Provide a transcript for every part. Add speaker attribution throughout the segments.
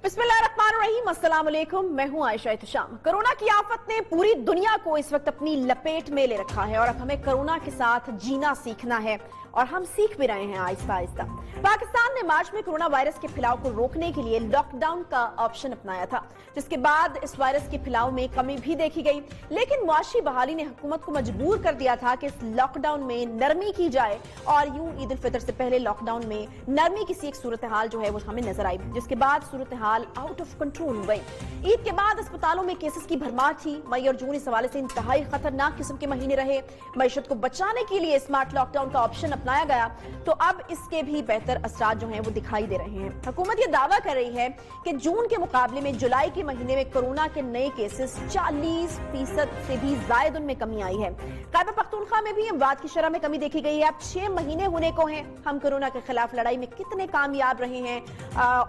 Speaker 1: बिस्मिल्लाहिर्रहमानिर्रहीम, अस्सलाम वालेकुम। मैं हूं आयशा इत्शाम। कोरोना की आफत ने पूरी दुनिया को इस वक्त अपनी लपेट में ले रखा है और अब हमें कोरोना के साथ जीना सीखना है और हम सीख भी रहे हैं आहिस्ता आहिस्ता। पाकिस्तान ने मार्च में कोरोना वायरस के फैलाव को रोकने के लिए लॉकडाउन का ऑप्शन अपनाया था, जिसके बाद इस वायरस के फैलाव में कमी भी देखी गई। लेकिन मुआशी बहाली ने हुकूमत को मजबूर कर दिया था कि इस लॉकडाउन में नरमी की जाए और यूं ईद उल फितर से पहले लॉकडाउन में नरमी की सी एक सूरत हाल जो है वो हमें नजर आई, जिसके बाद सूरत हाल आउट ऑफ कंट्रोल हो गई। ईद के बाद अस्पतालों में केसेस की भरमार थी। मई और जून इस हवाले से इंतहाई खतरनाक किस्म के महीने रहे। मईशत को बचाने के लिए स्मार्ट लॉकडाउन का ऑप्शन अपनाया गया, तो अब इसके भी बेहतर असरात जो हैं वो दिखाई दे रहे हैं। हुकूमत ये दावा कर रही है कि जून के मुकाबले में जुलाई के महीने में कोरोना के नए केसेस 40% से भी ज्यादा उनमें कमी आई है। खैबर पख्तूनख्वा में भी अमवात की शरह में कमी देखी गई है। अब 6 महीने होने को हैं। हम कोरोना के खिलाफ लड़ाई में कितने कामयाब रहे हैं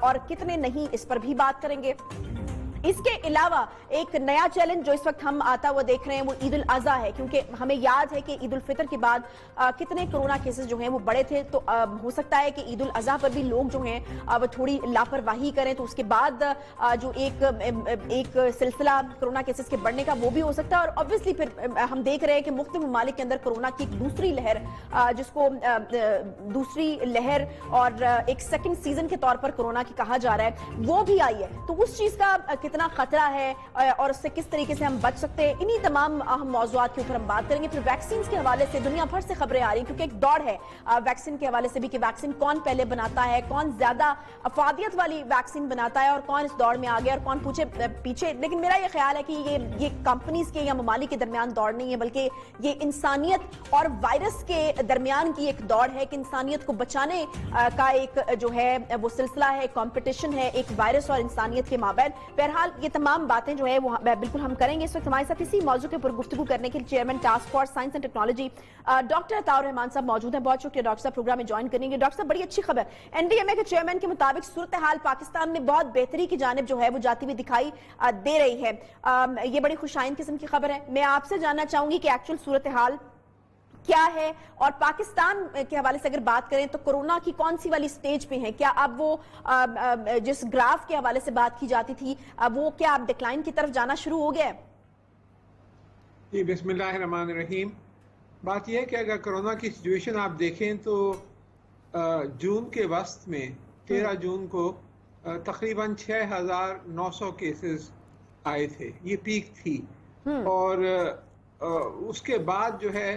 Speaker 1: और कितने नहीं, इस पर भी बात करेंगे। इसके अलावा एक नया चैलेंज जो इस वक्त हम आता हुआ देख रहे हैं वो ईद उल अज़हा है, क्योंकि हमें याद है कि ईद उल फितर के बाद कितने कोरोना केसेस जो हैं वो बढ़े थे। तो हो सकता है कि ईद उल अज़हा पर भी लोग जो हैं वो थोड़ी लापरवाही करें, तो उसके बाद जो एक सिलसिला कोरोना केसेस के बढ़ने का वो भी हो सकता है। और ऑब्वियसली फिर हम देख रहे हैं कि मुख्तलिफ ममालिक के अंदर कोरोना की एक दूसरी लहर, जिसको दूसरी लहर और एक सेकेंड सीजन के तौर पर कोरोना की कहा जा रहा है, वो भी आई है। तो उस चीज का कितना खतरा है और उससे किस तरीके से हम बच सकते हैं, इन्हीं तमाम अहम मौज़ूआत के ऊपर हम बात करेंगे। फिर वैक्सीन के हवाले से दुनिया भर से खबरें आ रही हैं, क्योंकि एक दौड़ है वैक्सीन के हवाले से भी कि वैक्सीन कौन पहले बनाता है, कौन ज्यादा अफादियत वाली वैक्सीन बनाता है और कौन इस दौड़ में आ गया और कौन पीछे। लेकिन मेरा ये ख्याल है कि ये कंपनीज के या ममालिक के दरमियान दौड़ नहीं है, बल्कि ये इंसानियत और वायरस के दरमियान की एक दौड़ है कि इंसानियत को बचाने का एक जो है वो सिलसिला है, कॉम्पिटिशन है एक वायरस और इंसानियत के माबैन। बहरहाल ये तमाम बातें जो है वो बिल्कुल हम करेंगे। इस वक्त हमारे साथ इसी मौजू के ऊपर गुफ्तगू करने के लिए chairman task force science and technology doctor Ataur Rahman साहब मौजूद हैं। बहुत शुक्रिया डॉक्टर साहब प्रोग्राम में ज्वाइन करेंगे। डॉक्टर साहब, बड़ी अच्छी खबर, एनडीएमए के चेयरमैन के मुताबिक सूरत हाल पाकिस्तान में बहुत बेहतरी की जानिब जो है वो जाती हुई दिखाई दे रही है। ये बड़ी खुशाइन किस्म की खबर है। मैं आपसे जानना चाहूंगी कि एक्चुअल सूरत हाल क्या है और पाकिस्तान के हवाले से अगर बात करें तो कोरोना की कौन सी वाली स्टेज पे है? क्या अब वो जिस ग्राफ के हवाले से बात की जाती थी वो क्या अब डिक्लाइन की तरफ जाना शुरू हो गया है?
Speaker 2: जी, बिस्मिल्लाहिर्रहमानिर्रहीम। बात यह है कि अगर कोरोना की सिचुएशन आप देखें तो जून के वस्त में 13 जून को तकरीबन 6,900 केसेस आए थे। ये पीक थी और उसके बाद जो है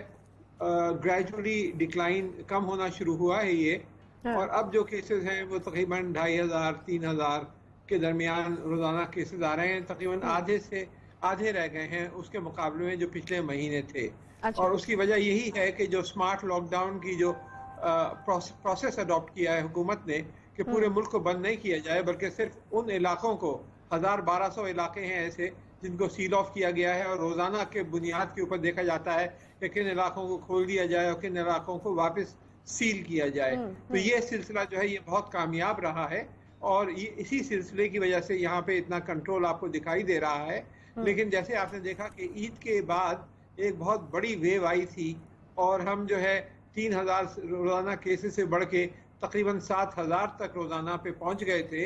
Speaker 2: ग्रेजुअली डिक्लाइन कम होना शुरू हुआ है ये। और अब जो केसेस हैं वो तकरीबन 2,500-3,000 के दरमियान रोजाना केसेस आ रहे हैं। तकरीबन आधे से आधे रह गए हैं उसके मुकाबले में जो पिछले महीने थे।
Speaker 1: अच्छा।
Speaker 2: और उसकी वजह यही है कि जो स्मार्ट लॉकडाउन की जो प्रोसेस अडॉप्ट किया है हुकूमत ने कि पूरे मुल्क को बंद नहीं किया जाए, बल्कि सिर्फ उन इलाकों को 1,000-1,200 इलाके हैं ऐसे जिनको सील ऑफ किया गया है और रोजाना के बुनियाद के ऊपर देखा जाता है कि किन इलाकों को खोल दिया जाए और किन इलाकों को वापस सील किया जाए। तो ये सिलसिला जो है ये बहुत कामयाब रहा है और ये इसी सिलसिले की वजह से यहाँ पे इतना कंट्रोल आपको दिखाई दे रहा है। लेकिन जैसे आपने देखा कि ईद के बाद एक बहुत बड़ी वेव आई थी और हम जो है 3,000 रोजाना केसेस से बढ़ के तकरीबन 7,000 तक रोजाना पे पहुंच गए थे।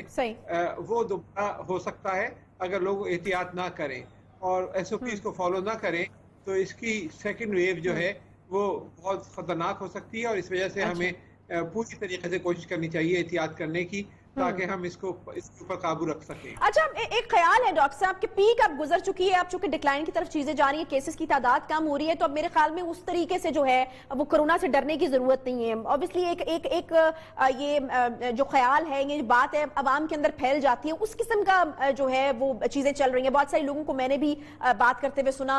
Speaker 2: वो दोबारा हो सकता है अगर लोग एहतियात ना करें और SOPs को फॉलो ना करें, तो इसकी सेकंड वेव जो है वो बहुत खतरनाक हो सकती है। और इस वजह से हमें पूरी तरीके से कोशिश करनी चाहिए एहतियात करने की, ताकि हम इसके ऊपर काबू रख सकें।
Speaker 1: अच्छा, एक ख्याल है डॉक्टर साहब कि पीक अब गुजर चुकी है, अब चूंकि डिक्लाइन की तरफ चीजें जा रही है, केसेस की तादाद कम हो रही है, तो अब मेरे ख्याल में उस तरीके से जो है वो कोरोना से डरने की जरूरत नहीं है। ऑब्वियसली ये जो ख्याल है, ये बात है अवाम के अंदर फैल जाती है, उस किस्म का जो है वो चीजें चल रही है। बहुत सारे लोगों को मैंने भी बात करते हुए सुना,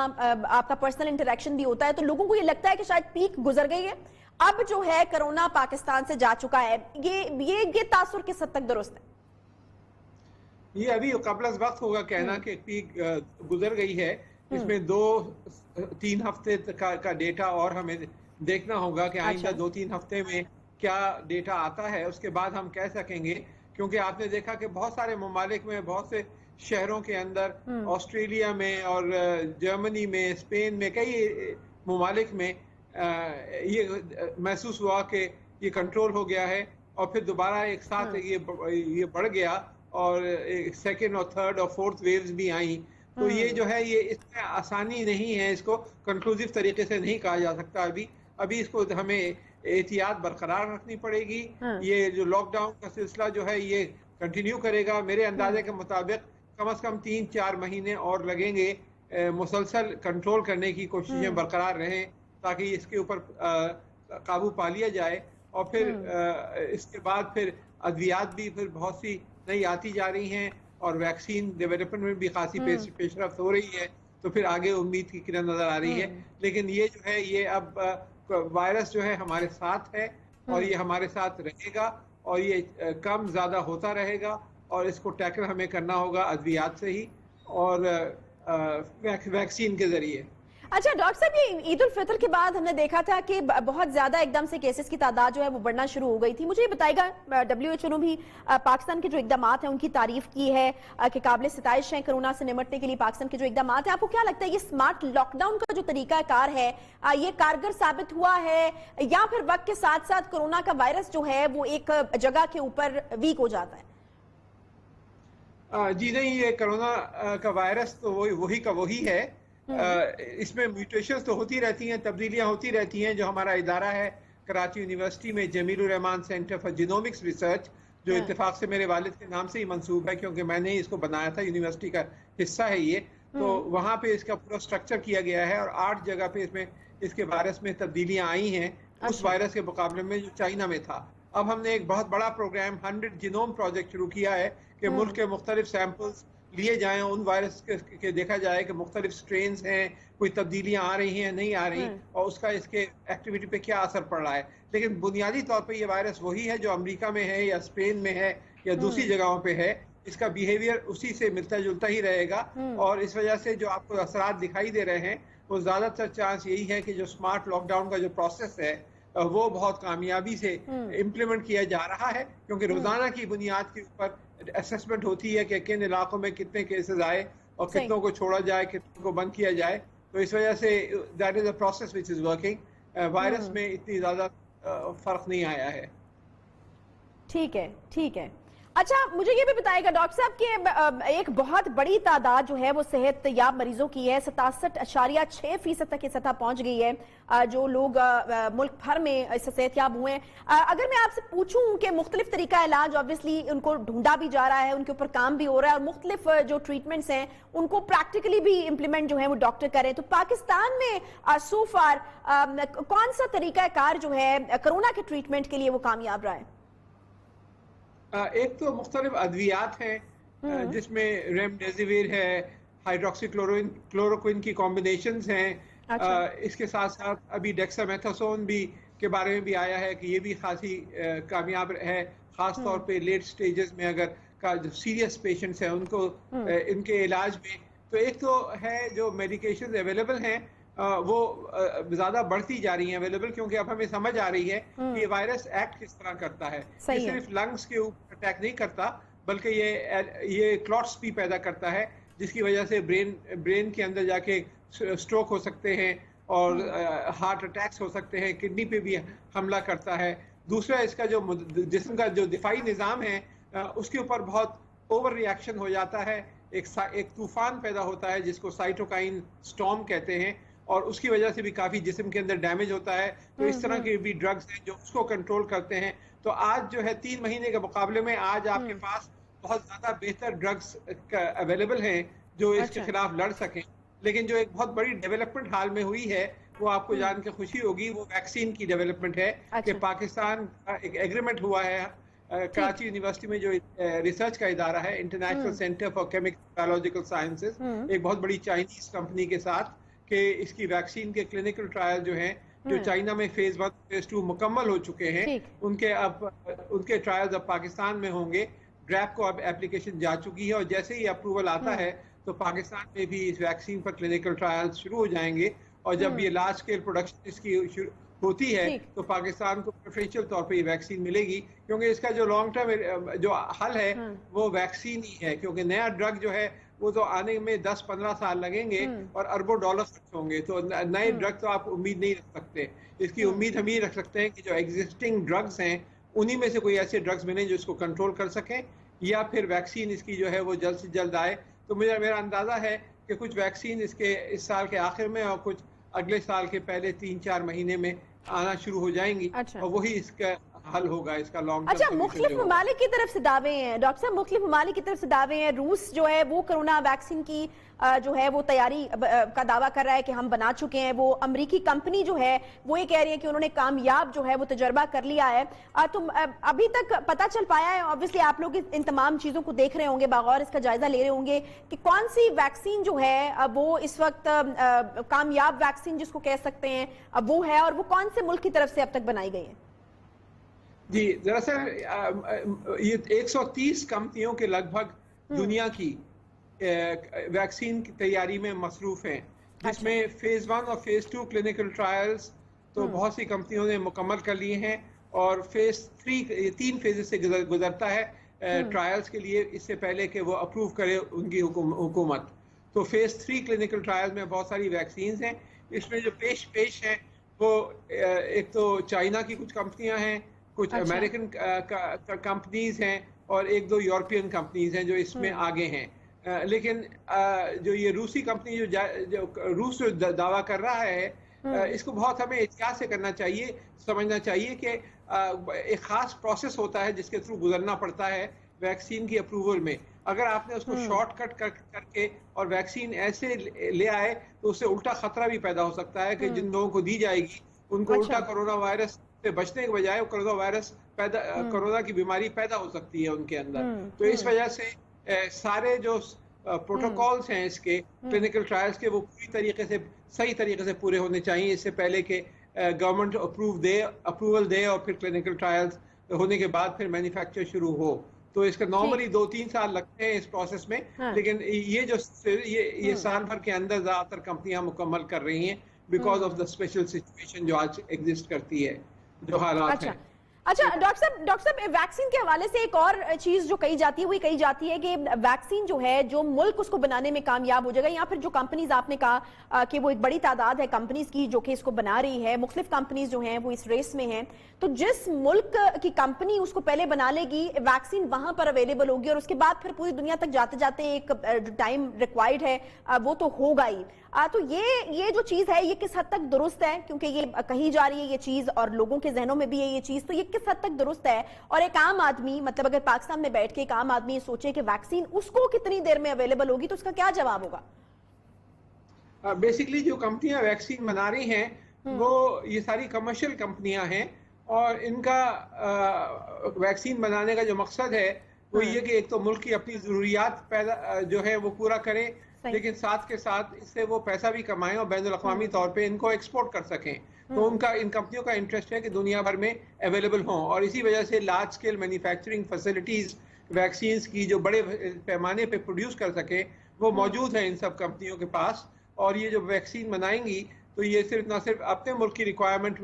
Speaker 1: आपका पर्सनल इंटरेक्शन भी होता है, तो लोगों को ये लगता है कि शायद पीक गुजर गई है, अब जो है कोरोना पाकिस्तान से जा चुका है। ये तासुर किस हद तक दुरुस्त है?
Speaker 2: ये अभी कबल वक्त होगा कहना कि पीक गुजर गई है। इसमें 2-3 हफ्ते का डेटा और हमें देखना होगा कि आइंदा 2-3 हफ्ते में क्या डेटा आता है, उसके बाद हम कह सकेंगे। क्योंकि आपने देखा कि बहुत सारे ममालिक में, बहुत से शहरों के अंदर, ऑस्ट्रेलिया में और जर्मनी में, स्पेन में, कई ममालिक में ये महसूस हुआ कि ये कंट्रोल हो गया है और फिर दोबारा एक साथ ये बढ़ गया اور سیکنڈ اور تھرڈ اور فورتھ ویوز بھی آئیں. تو یہ جو ہے یہ اس میں آسانی نہیں ہے, اس کو کنکلوسیو طریقے سے نہیں کہا جا سکتا. ابھی اس کو ہمیں احتیاط برقرار رکھنی پڑے گی. یہ جو لاک ڈاؤن کا سلسلہ جو ہے یہ کنٹینیو کرے گا. میرے اندازے کے مطابق کم از کم 3-4 مہینے اور لگیں گے مسلسل کنٹرول کرنے کی کوششیں برقرار رہیں تاکہ اس کے اوپر قابو پا لیا جائے. اور پھر اس کے بعد پھر ادویات بھی پھر بہت سی نئی آتی جا رہی ہیں اور ویکسین ڈیولپمنٹ میں بھی خاصی پیش رفت ہو رہی ہے, تو پھر آگے امید کی کرن نظر آ رہی ہے. لیکن یہ جو ہے یہ اب وائرس جو ہے ہمارے ساتھ ہے اور یہ ہمارے ساتھ رہے گا اور یہ کم زیادہ ہوتا رہے گا, اور اس کو ٹیکل ہمیں کرنا ہوگا ادویات سے ہی اور ویکسین کے ذریعے.
Speaker 1: اچھا ڈاکٹر صاحب, یہ عید الفطر کے بعد ہم نے دیکھا تھا کہ بہت زیادہ ایک دم سے کیسز کی تعداد جو ہے وہ بڑھنا شروع ہو گئی تھی. مجھے یہ بتائے گا, WHO نے بھی پاکستان کے جو اقدامات ہیں ان کی تعریف کی ہے کہ قابل ستائش ہیں کرونا سے نمٹنے کے لیے پاکستان کے جو اقدامات ہیں. آپ کو کیا لگتا ہے یہ اسمارٹ لاک ڈاؤن کا جو طریقہ کار ہے یہ کارگر ثابت ہوا ہے یا پھر وقت کے ساتھ ساتھ کرونا کا وائرس جو ہے وہ ایک جگہ کے اوپر ویک ہو جاتا ہے؟
Speaker 2: جی نہیں, یہ کرونا کا وائرس تو وہی کا وہی ہے. اس میں میوٹیشنز تو ہوتی رہتی ہیں, تبدیلیاں ہوتی رہتی ہیں. جو ہمارا ادارہ ہے کراچی یونیورسٹی میں جمیل الرحمان سینٹر فار جینومکس ریسرچ, جو اتفاق سے میرے والد کے نام سے ہی منسوب ہے کیونکہ میں نے اس کو بنایا تھا, یونیورسٹی کا حصہ ہے یہ, تو وہاں پہ اس کا پورا سٹرکچر کیا گیا ہے اور 8 جگہ پہ اس کے وائرس میں تبدیلیاں آئی ہیں اس وائرس کے مقابلے میں جو چائنا میں تھا. اب ہم نے ایک بہت بڑا پروگرام 100 جینوم پروجیکٹ شروع کیا ہے کہ ملک کے مختلف سیمپلز لیے جائیں, ان وائرس کے دیکھا جائے کہ مختلف سٹرینز ہیں, کوئی تبدیلیاں آ رہی ہیں نہیں آ رہی, اور اس کا اس کے ایکٹیویٹی پہ کیا اثر پڑ رہا ہے. لیکن بنیادی طور پہ یہ وائرس وہی ہے جو امریکہ میں ہے یا اسپین میں ہے یا دوسری جگہوں پہ ہے. اس کا بیہیویئر اسی سے ملتا جلتا ہی رہے گا, اور اس وجہ سے جو آپ کو اثرات دکھائی دے رہے ہیں وہ زیادہ تر چانس یہی ہے کہ جو اسمارٹ لاک ڈاؤن کا جو پروسیس ہے وہ بہت کامیابی سے امپلیمنٹ کیا جا رہا ہے, کیونکہ روزانہ کی بنیاد کے اوپر اسسمنٹ ہوتی ہے کہ کن علاقوں میں کتنے کیسز آئے اور کتنوں کو چھوڑا جائے, کتنوں کو بند کیا جائے. تو اس وجہ سے that is a process which is working. Virus میں اتنی زیادہ فرق نہیں آیا ہے.
Speaker 1: ٹھیک ہے, ٹھیک ہے. اچھا مجھے یہ بھی بتائے گا ڈاکٹر صاحب کہ ایک بہت بڑی تعداد جو ہے وہ صحت یاب مریضوں کی ہے, 67.6% تک یہ سطح پہنچ گئی ہے جو لوگ ملک بھر میں اس سے صحت یاب ہوئے ہیں. اگر میں آپ سے پوچھوں کہ مختلف طریقہ علاج آبویسلی ان کو ڈھونڈا بھی جا رہا ہے, ان کے اوپر کام بھی ہو رہا ہے, اور مختلف جو ٹریٹمنٹس ہیں ان کو پریکٹیکلی بھی امپلیمنٹ جو ہے وہ ڈاکٹر کریں, تو پاکستان میں سو فار کون سا طریقہ کار جو ہے کرونا کے ٹریٹمنٹ کے لیے وہ کامیاب رہا ہے؟
Speaker 2: ایک تو مختلف ادویات ہیں جس میں ریمڈیزیویر ہے, ہائیڈروکسی کلوروکوئن کی کمبینیشنز ہیں. اس کے ساتھ ساتھ ابھی ڈیکسامیتھاسون بھی کے بارے میں بھی آیا ہے کہ یہ بھی خاصی کامیاب ہے, خاص طور پہ لیٹ سٹیجز میں اگر جو سیریس پیشنٹس ہیں ان کو ان کے علاج میں. تو ایک تو ہے جو میڈیکیشنز اویلیبل ہیں وہ زیادہ بڑھتی جا رہی ہیں اویلیبل, کیونکہ اب ہمیں سمجھ آ رہی ہے کہ یہ وائرس ایکٹ کس طرح کرتا ہے. یہ صرف لنگس کے اوپر اٹیک نہیں کرتا بلکہ یہ کلاٹس بھی پیدا کرتا ہے جس کی وجہ سے برین کے اندر جا کے سٹروک ہو سکتے ہیں اور ہارٹ اٹیکس ہو سکتے ہیں, کڈنی پہ بھی حملہ کرتا ہے. دوسرا اس کا جو جسم کا جو دفاعی نظام ہے اس کے اوپر بہت اوور ری ایکشن ہو جاتا ہے, ایک طوفان پیدا ہوتا ہے جس کو سائٹوکائن سٹارم کہتے ہیں, اور اس کی وجہ سے بھی کافی جسم کے اندر ڈیمیج ہوتا ہے. تو اس طرح کے بھی ڈرگز ہیں جو اس کو کنٹرول کرتے ہیں. تو آج جو ہے 3 مہینے کے مقابلے میں آج آپ کے پاس بہت زیادہ بہتر ڈرگز اویلیبل ہیں جو اس کے خلاف لڑ سکیں. لیکن جو ایک بہت بڑی ڈیولپمنٹ حال میں ہوئی ہے وہ آپ کو جان کے خوشی ہوگی, وہ ویکسین کی ڈیولپمنٹ ہے کہ پاکستان کا ایک ایگریمنٹ ہوا ہے کراچی یونیورسٹی میں جو ریسرچ کا ادارہ ہے international centre for chemical biological sciences, ایک بہت بڑی چائنیز کمپنی کے ساتھ, کہ اس کی ویکسین کے کلینکل ٹرائل جو ہیں جو چائنا میں فیز 1 فیز 2 مکمل ہو چکے ہیں, ان کے ٹرائلز اب پاکستان میں ہوں گے. ڈریپ کو اب اپلیکیشن جا چکی ہے اور جیسے ہی اپروول آتا ہے تو پاکستان میں بھی اس ویکسین پر کلینکل ٹرائل شروع ہو جائیں گے, اور جب یہ لارج اسکیل پروڈکشن اس کی ہوتی ہے تو پاکستان کو پریفرینشیل طور پہ یہ ویکسین ملے گی, کیونکہ اس کا جو لانگ ٹرم جو حل ہے وہ ویکسین ہی ہے, کیونکہ نیا ڈرگ جو ہے وہ تو آنے میں 10-15 سال لگیں گے اور اربوں ڈالر خرچ ہوں گے. تو نئے ڈرگ تو آپ امید نہیں رکھ سکتے. اس کی امید ہم یہ رکھ سکتے ہیں کہ جو ایگزسٹنگ ڈرگز ہیں انہی میں سے کوئی ایسے ڈرگز ملیں جو اس کو کنٹرول کر سکیں. یا پھر ویکسین اس کی جو ہے وہ جلد سے جلد آئے. تو میرا اندازہ ہے کہ کچھ ویکسین اس سال کے آخر میں اور کچھ اگلے سال کے پہلے 3-4 مہینے میں آنا شروع ہو جائیں گی. اور وہی اس کا حل ہوگا اس کا لانگ ٹرم.
Speaker 1: اچھا، مختلف ممالک کی طرف سے دعوے ہیں ڈاکٹر صاحب، مختلف ممالک کی طرف سے دعوے ہیں. روس جو ہے وہ کرونا ویکسین کی جو ہے وہ تیاری کا دعویٰ کر رہا ہے کہ ہم بنا چکے ہیں. وہ امریکی کمپنی جو ہے وہ یہ کہہ رہی ہے کہ انہوں نے کامیاب جو ہے وہ تجربہ کر لیا ہے. تو ابھی تک پتہ چل پایا ہے، obviously آپ لوگ ان تمام چیزوں کو دیکھ رہے ہوں گے، بغور اس کا جائزہ لے رہے ہوں گے کہ کون سی ویکسین جو ہے وہ اس وقت کامیاب ویکسین جس کو کہہ سکتے ہیں وہ ہے، اور وہ کون سے ملک کی طرف سے اب تک بنائی گئی ہے؟
Speaker 2: جی دراصل یہ 130 کمپنیوں کے لگ بھگ دنیا کی ویکسین کی تیاری میں مصروف ہیں، جس میں فیز 1 اور فیز 2 کلینکل ٹرائلز تو بہت سی کمپنیوں نے مکمل کر لیے ہیں، اور فیز 3 یہ 3 فیز سے گزرتا ہے ٹرائلز کے لیے اس سے پہلے کہ وہ اپروو کرے ان کی حکومت. تو فیز 3 کلینکل ٹرائلز میں بہت ساری ویکسینز ہیں. اس میں جو پیش ہیں وہ ایک تو چائنا کی کچھ کمپنیاں ہیں، کچھ امریکن کمپنیز ہیں، اور 1-2 یورپین کمپنیز ہیں جو اس میں آگے ہیں. لیکن جو یہ روسی کمپنی جو روس جو دعویٰ کر رہا ہے اس کو بہت ہمیں احتیاط سے کرنا چاہیے، سمجھنا چاہیے کہ ایک خاص پروسیس ہوتا ہے جس کے تھرو گزرنا پڑتا ہے ویکسین کی اپروول میں. اگر آپ نے اس کو شارٹ کٹ کر کے اور ویکسین ایسے لے آئے تو اس سے الٹا خطرہ بھی پیدا ہو سکتا ہے کہ جن لوگوں کو دی جائے گی ان کو الٹا کرونا وائرس سے بچنے کے بجائے کرونا وائرس کرونا کی بیماری پیدا ہو سکتی ہے ان کے اندر. تو اس وجہ سے سارے جو پروٹوکولز ہیں اس کے کلینکل ٹرائلز کے وہ پوری طریقے سے صحیح طریقے سے پورے ہونے چاہیے اس سے پہلے کہ گورنمنٹ اپروول دے اور پھر کلینکل ٹرائلز ہونے کے بعد پھر مینوفیکچر شروع ہو. تو اس کا نارملی 2-3 سال لگتے ہیں اس پروسیس میں، لیکن یہ سال بھر کے اندر زیادہ تر کمپنیاں مکمل کر رہی ہیں because of the special situation جو آج ایگزسٹ کرتی ہے، جو حالات ہیں.
Speaker 1: اچھا ڈاکٹر صاحب ویکسین کے حوالے سے ایک اور چیز جو کہی جاتی ہے کہ ویکسین جو ہے جو ملک اس کو بنانے میں کامیاب ہو جائے گا، یا پھر جو کمپنیز آپ نے کہا کہ وہ ایک بڑی تعداد ہے کمپنیز کی جو کہ اس کو بنا رہی ہے، مختلف کمپنیز جو ہیں وہ اس ریس میں ہیں، تو جس ملک کی کمپنی اس کو پہلے بنا لے گی ویکسین وہاں پر اویلیبل ہوگی، اور اس کے بعد پھر پوری دنیا تک جاتے جاتے ایک ٹائم ریکوائرڈ ہے وہ تو ہوگا ہی. تو یہ جو چیز ہے یہ کس حد تک درست ہے؟ کیونکہ یہ کہی جا رہی ہے یہ چیز اور لوگوں کے ذہنوں میں بھی ہے یہ چیز، تو یہ کس حد تک درست ہے؟ اور ایک عام آدمی، مطلب اگر پاکستان میں بیٹھ کے ایک عام آدمی یہ سوچے کہ ویکسین اس کو کتنی دیر میں اویلیبل ہوگی تو اس کا کیا جواب ہوگا؟
Speaker 2: بیسیکلی جو کمپنیاں ویکسین بنا رہی ہیں وہ یہ ساری کمرشل کمپنیاں ہیں، اور ان کا ویکسین بنانے کا جو مقصد ہے وہ یہ کہ ایک تو ملک کی اپنی ضروریات جو ہے وہ پورا کریں، لیکن ساتھ کے ساتھ اس سے وہ پیسہ بھی کمائیں اور بین الاقوامی طور پہ ان کو ایکسپورٹ کر سکیں. تو ان کمپنیوں کا انٹرسٹ ہے کہ دنیا بھر میں اویلیبل ہوں، اور اسی وجہ سے large scale manufacturing facilities vaccines کی جو بڑے پیمانے پہ پروڈیوس کر سکے وہ موجود ہیں ان سب کمپنیوں کے پاس. اور یہ جو ویکسین بنائیں گی تو یہ نہ صرف اپنے ملک کی ریکوائرمنٹ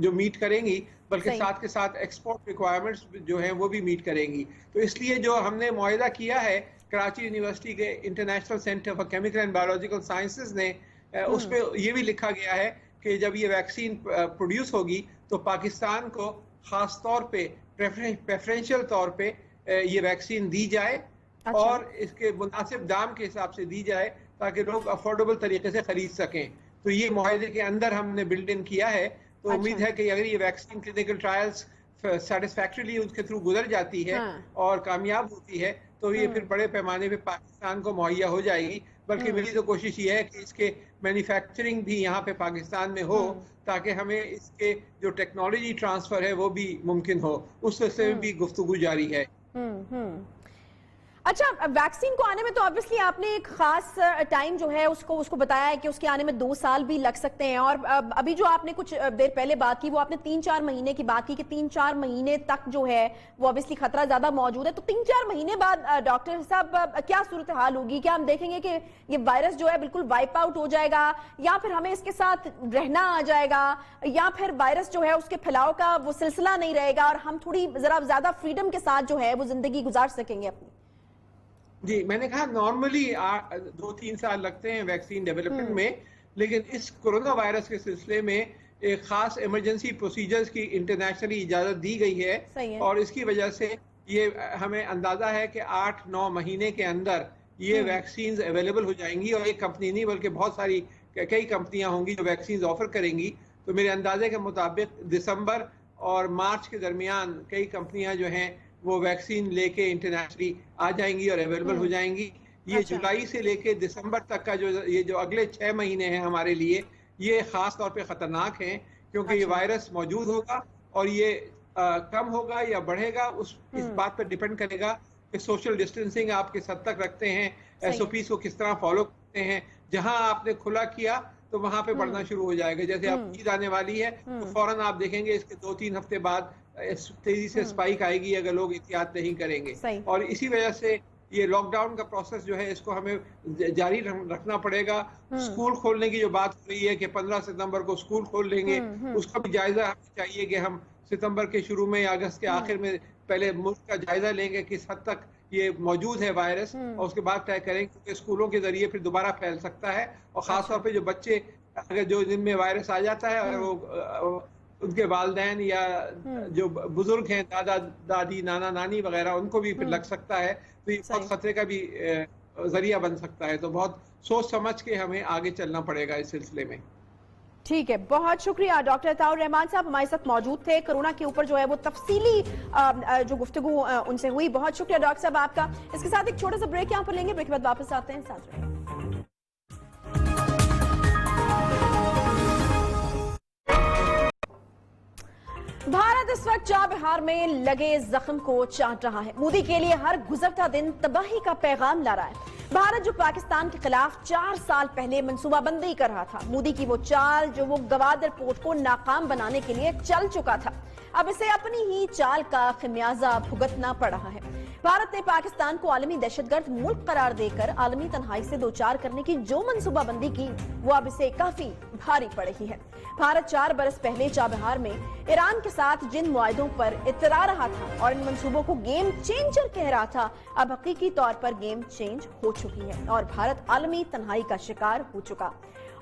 Speaker 2: جو میٹ کریں گی بلکہ ساتھ کے ساتھ ایکسپورٹ ریکوائرمنٹس جو ہیں وہ بھی میٹ کریں گی. تو اس لیے جو ہم نے معاہدہ کیا ہے کراچی یونیورسٹی کے international centre for chemical and biological sciences نے، اس پہ یہ بھی لکھا گیا ہے کہ جب یہ ویکسین پروڈیوس ہوگی تو پاکستان کو خاص طور پہ پریفرینشل طور پہ یہ ویکسین دی جائے، اور اس کے مناسب دام کے حساب سے دی جائے تاکہ لوگ افورڈیبل طریقے سے خرید سکیں. تو یہ معاہدے کے اندر ہم نے بلڈ ان کیا ہے. تو امید ہے کہ اگر یہ ویکسین کلینکل ٹرائلز سیٹسفیکٹریلی اس کے تھرو گزر جاتی ہے اور کامیاب ہوتی ہے تو یہ پھر بڑے پیمانے پہ پاکستان کو مہیا ہو جائے گی. بلکہ میری تو کوشش یہ ہے کہ اس کے مینوفیکچرنگ بھی یہاں پہ پاکستان میں ہو تاکہ ہمیں اس کے جو ٹیکنالوجی ٹرانسفر ہے وہ بھی ممکن ہو. اس سے بھی گفتگو جاری ہے.
Speaker 1: اچھا، ویکسین کو آنے میں تو obviously آپ نے ایک خاص ٹائم جو ہے اس کو بتایا ہے کہ اس کے آنے میں 2 سال بھی لگ سکتے ہیں، اور ابھی جو آپ نے کچھ دیر پہلے بات کی وہ آپ نے 3-4 مہینے کی بات کی کہ 3-4 مہینے تک جو ہے وہ obviously خطرہ زیادہ موجود ہے. تو 3-4 مہینے بعد ڈاکٹر صاحب کیا صورتحال ہوگی؟ کیا ہم دیکھیں گے کہ یہ وائرس جو ہے بالکل وائپ آؤٹ ہو جائے گا، یا پھر ہمیں اس کے ساتھ رہنا آ جائے گا، یا پھر وائرس جو ہے اس کے پھیلاؤ کا وہ سلسلہ نہیں رہے گا اور ہم تھوڑی ذرا زیادہ فریڈم کے ساتھ جو ہے وہ زندگی گزار سکیں گے اپنی؟
Speaker 2: جی میں نے کہا نارملی 2-3 سال لگتے ہیں ویکسین ڈیولپمنٹ میں، لیکن اس کورونا وائرس کے سلسلے میں ایک خاص ایمرجنسی پروسیجرز کی انٹرنیشنلی اجازت دی گئی ہے، اور اس کی وجہ سے یہ ہمیں اندازہ ہے کہ 8-9 مہینے کے اندر یہ ویکسینز اویلیبل ہو جائیں گی، اور ایک کمپنی نہیں بلکہ بہت ساری کئی کمپنیاں ہوں گی جو ویکسینز آفر کریں گی. تو میرے اندازے کے مطابق دسمبر اور مارچ کے درمیان کئی کمپنیاں جو ہیں وہ ویکسین لے کے انٹرنیشنلی آ جائیں گی اور اویلیبل ہو جائیں گی. یہ جولائی سے لے کے دسمبر تک کا جو اگلے 6 مہینے ہیں ہمارے لیے، یہ خاص طور پہ خطرناک ہیں، کیونکہ یہ وائرس موجود ہوگا اور یہ کم ہوگا یا بڑھے گا اس بات پر ڈیپینڈ کرے گا کہ سوشل ڈسٹینسنگ آپ کس حد تک رکھتے ہیں، ایس او پیز کو کس طرح فالو کرتے ہیں. جہاں آپ نے کھلا کیا تو وہاں پہ بڑھنا شروع ہو جائے گا. جیسے اب عید آنے والی ہے تو فوراً آپ دیکھیں گے اس کے 2-3 ہفتے بعد تیزی سے اسپائک آئے گی اگر لوگ احتیاط نہیں کریں گے. اور اسی وجہ سے یہ لاک ڈاؤن کا پروسیس جو ہے اس کو ہمیں جاری رکھنا پڑے گا. اسکول کھولنے کی جو بات ہو رہی ہے کہ 15 ستمبر کو اسکول کھول لیں گے، اس کا بھی جائزہ ہمیں چاہیے کہ ہم ستمبر کے شروع میں یا اگست کے آخر میں پہلے ملک کا جائزہ لیں گے کس حد تک یہ موجود ہے وائرس، اور اس کے بعد طے کریں، کیونکہ اسکولوں کے ذریعے پھر دوبارہ پھیل سکتا ہے. اور خاص طور پہ جو بچے اگر جو جن میں وائرس آ جاتا ہے اور وہ ان کے والدین یا جو بزرگ ہیں، دادا دادی نانا نانی وغیرہ، ان کو بھی پھر لگ سکتا ہے، تو یہ بہت خطرے کا بھی ذریعہ بن سکتا ہے. تو بہت سوچ سمجھ کے ہمیں آگے چلنا پڑے گا اس سلسلے میں.
Speaker 1: ٹھیک ہے، بہت شکریہ ڈاکٹر عطاء الرحمان صاحب ہمارے ساتھ موجود تھے. کرونا کے اوپر جو ہے وہ تفصیلی جو گفتگو ان سے ہوئی. بہت شکریہ ڈاکٹر صاحب آپ کا. اس کے ساتھ ایک چھوٹا سا بریک یہاں پر لیں گے، بریک کے بعد واپس آتے ہیں. ساتھ رہیں. بھارت اس وقت چابہار میں لگے زخم کو چاٹ رہا ہے. مودی کے لیے ہر گزرتا دن تباہی کا پیغام لا رہا ہے. بھارت جو پاکستان کے خلاف 4 سال پہلے منصوبہ بندی کر رہا تھا، مودی کی وہ چال جو وہ گوادر پورٹ کو ناکام بنانے کے لیے چل چکا تھا، اب اسے اپنی ہی چال کا خمیازہ بھگتنا پڑ رہا ہے. بھارت نے پاکستان کو عالمی دہشت گرد ملک قرار دے کر عالمی تنہائی سے دوچار کرنے کی جو منصوبہ بندی کی وہ اب اسے کافی بھاری پڑ رہی ہے. بھارت 4 برس پہلے چابہار میں ایران کے ساتھ جن معاہدوں پر اترا رہا تھا اور ان منصوبوں کو گیم چینجر کہہ رہا تھا، اب حقیقی طور پر گیم چینج ہو چکی ہے اور بھارت عالمی تنہائی کا شکار ہو چکا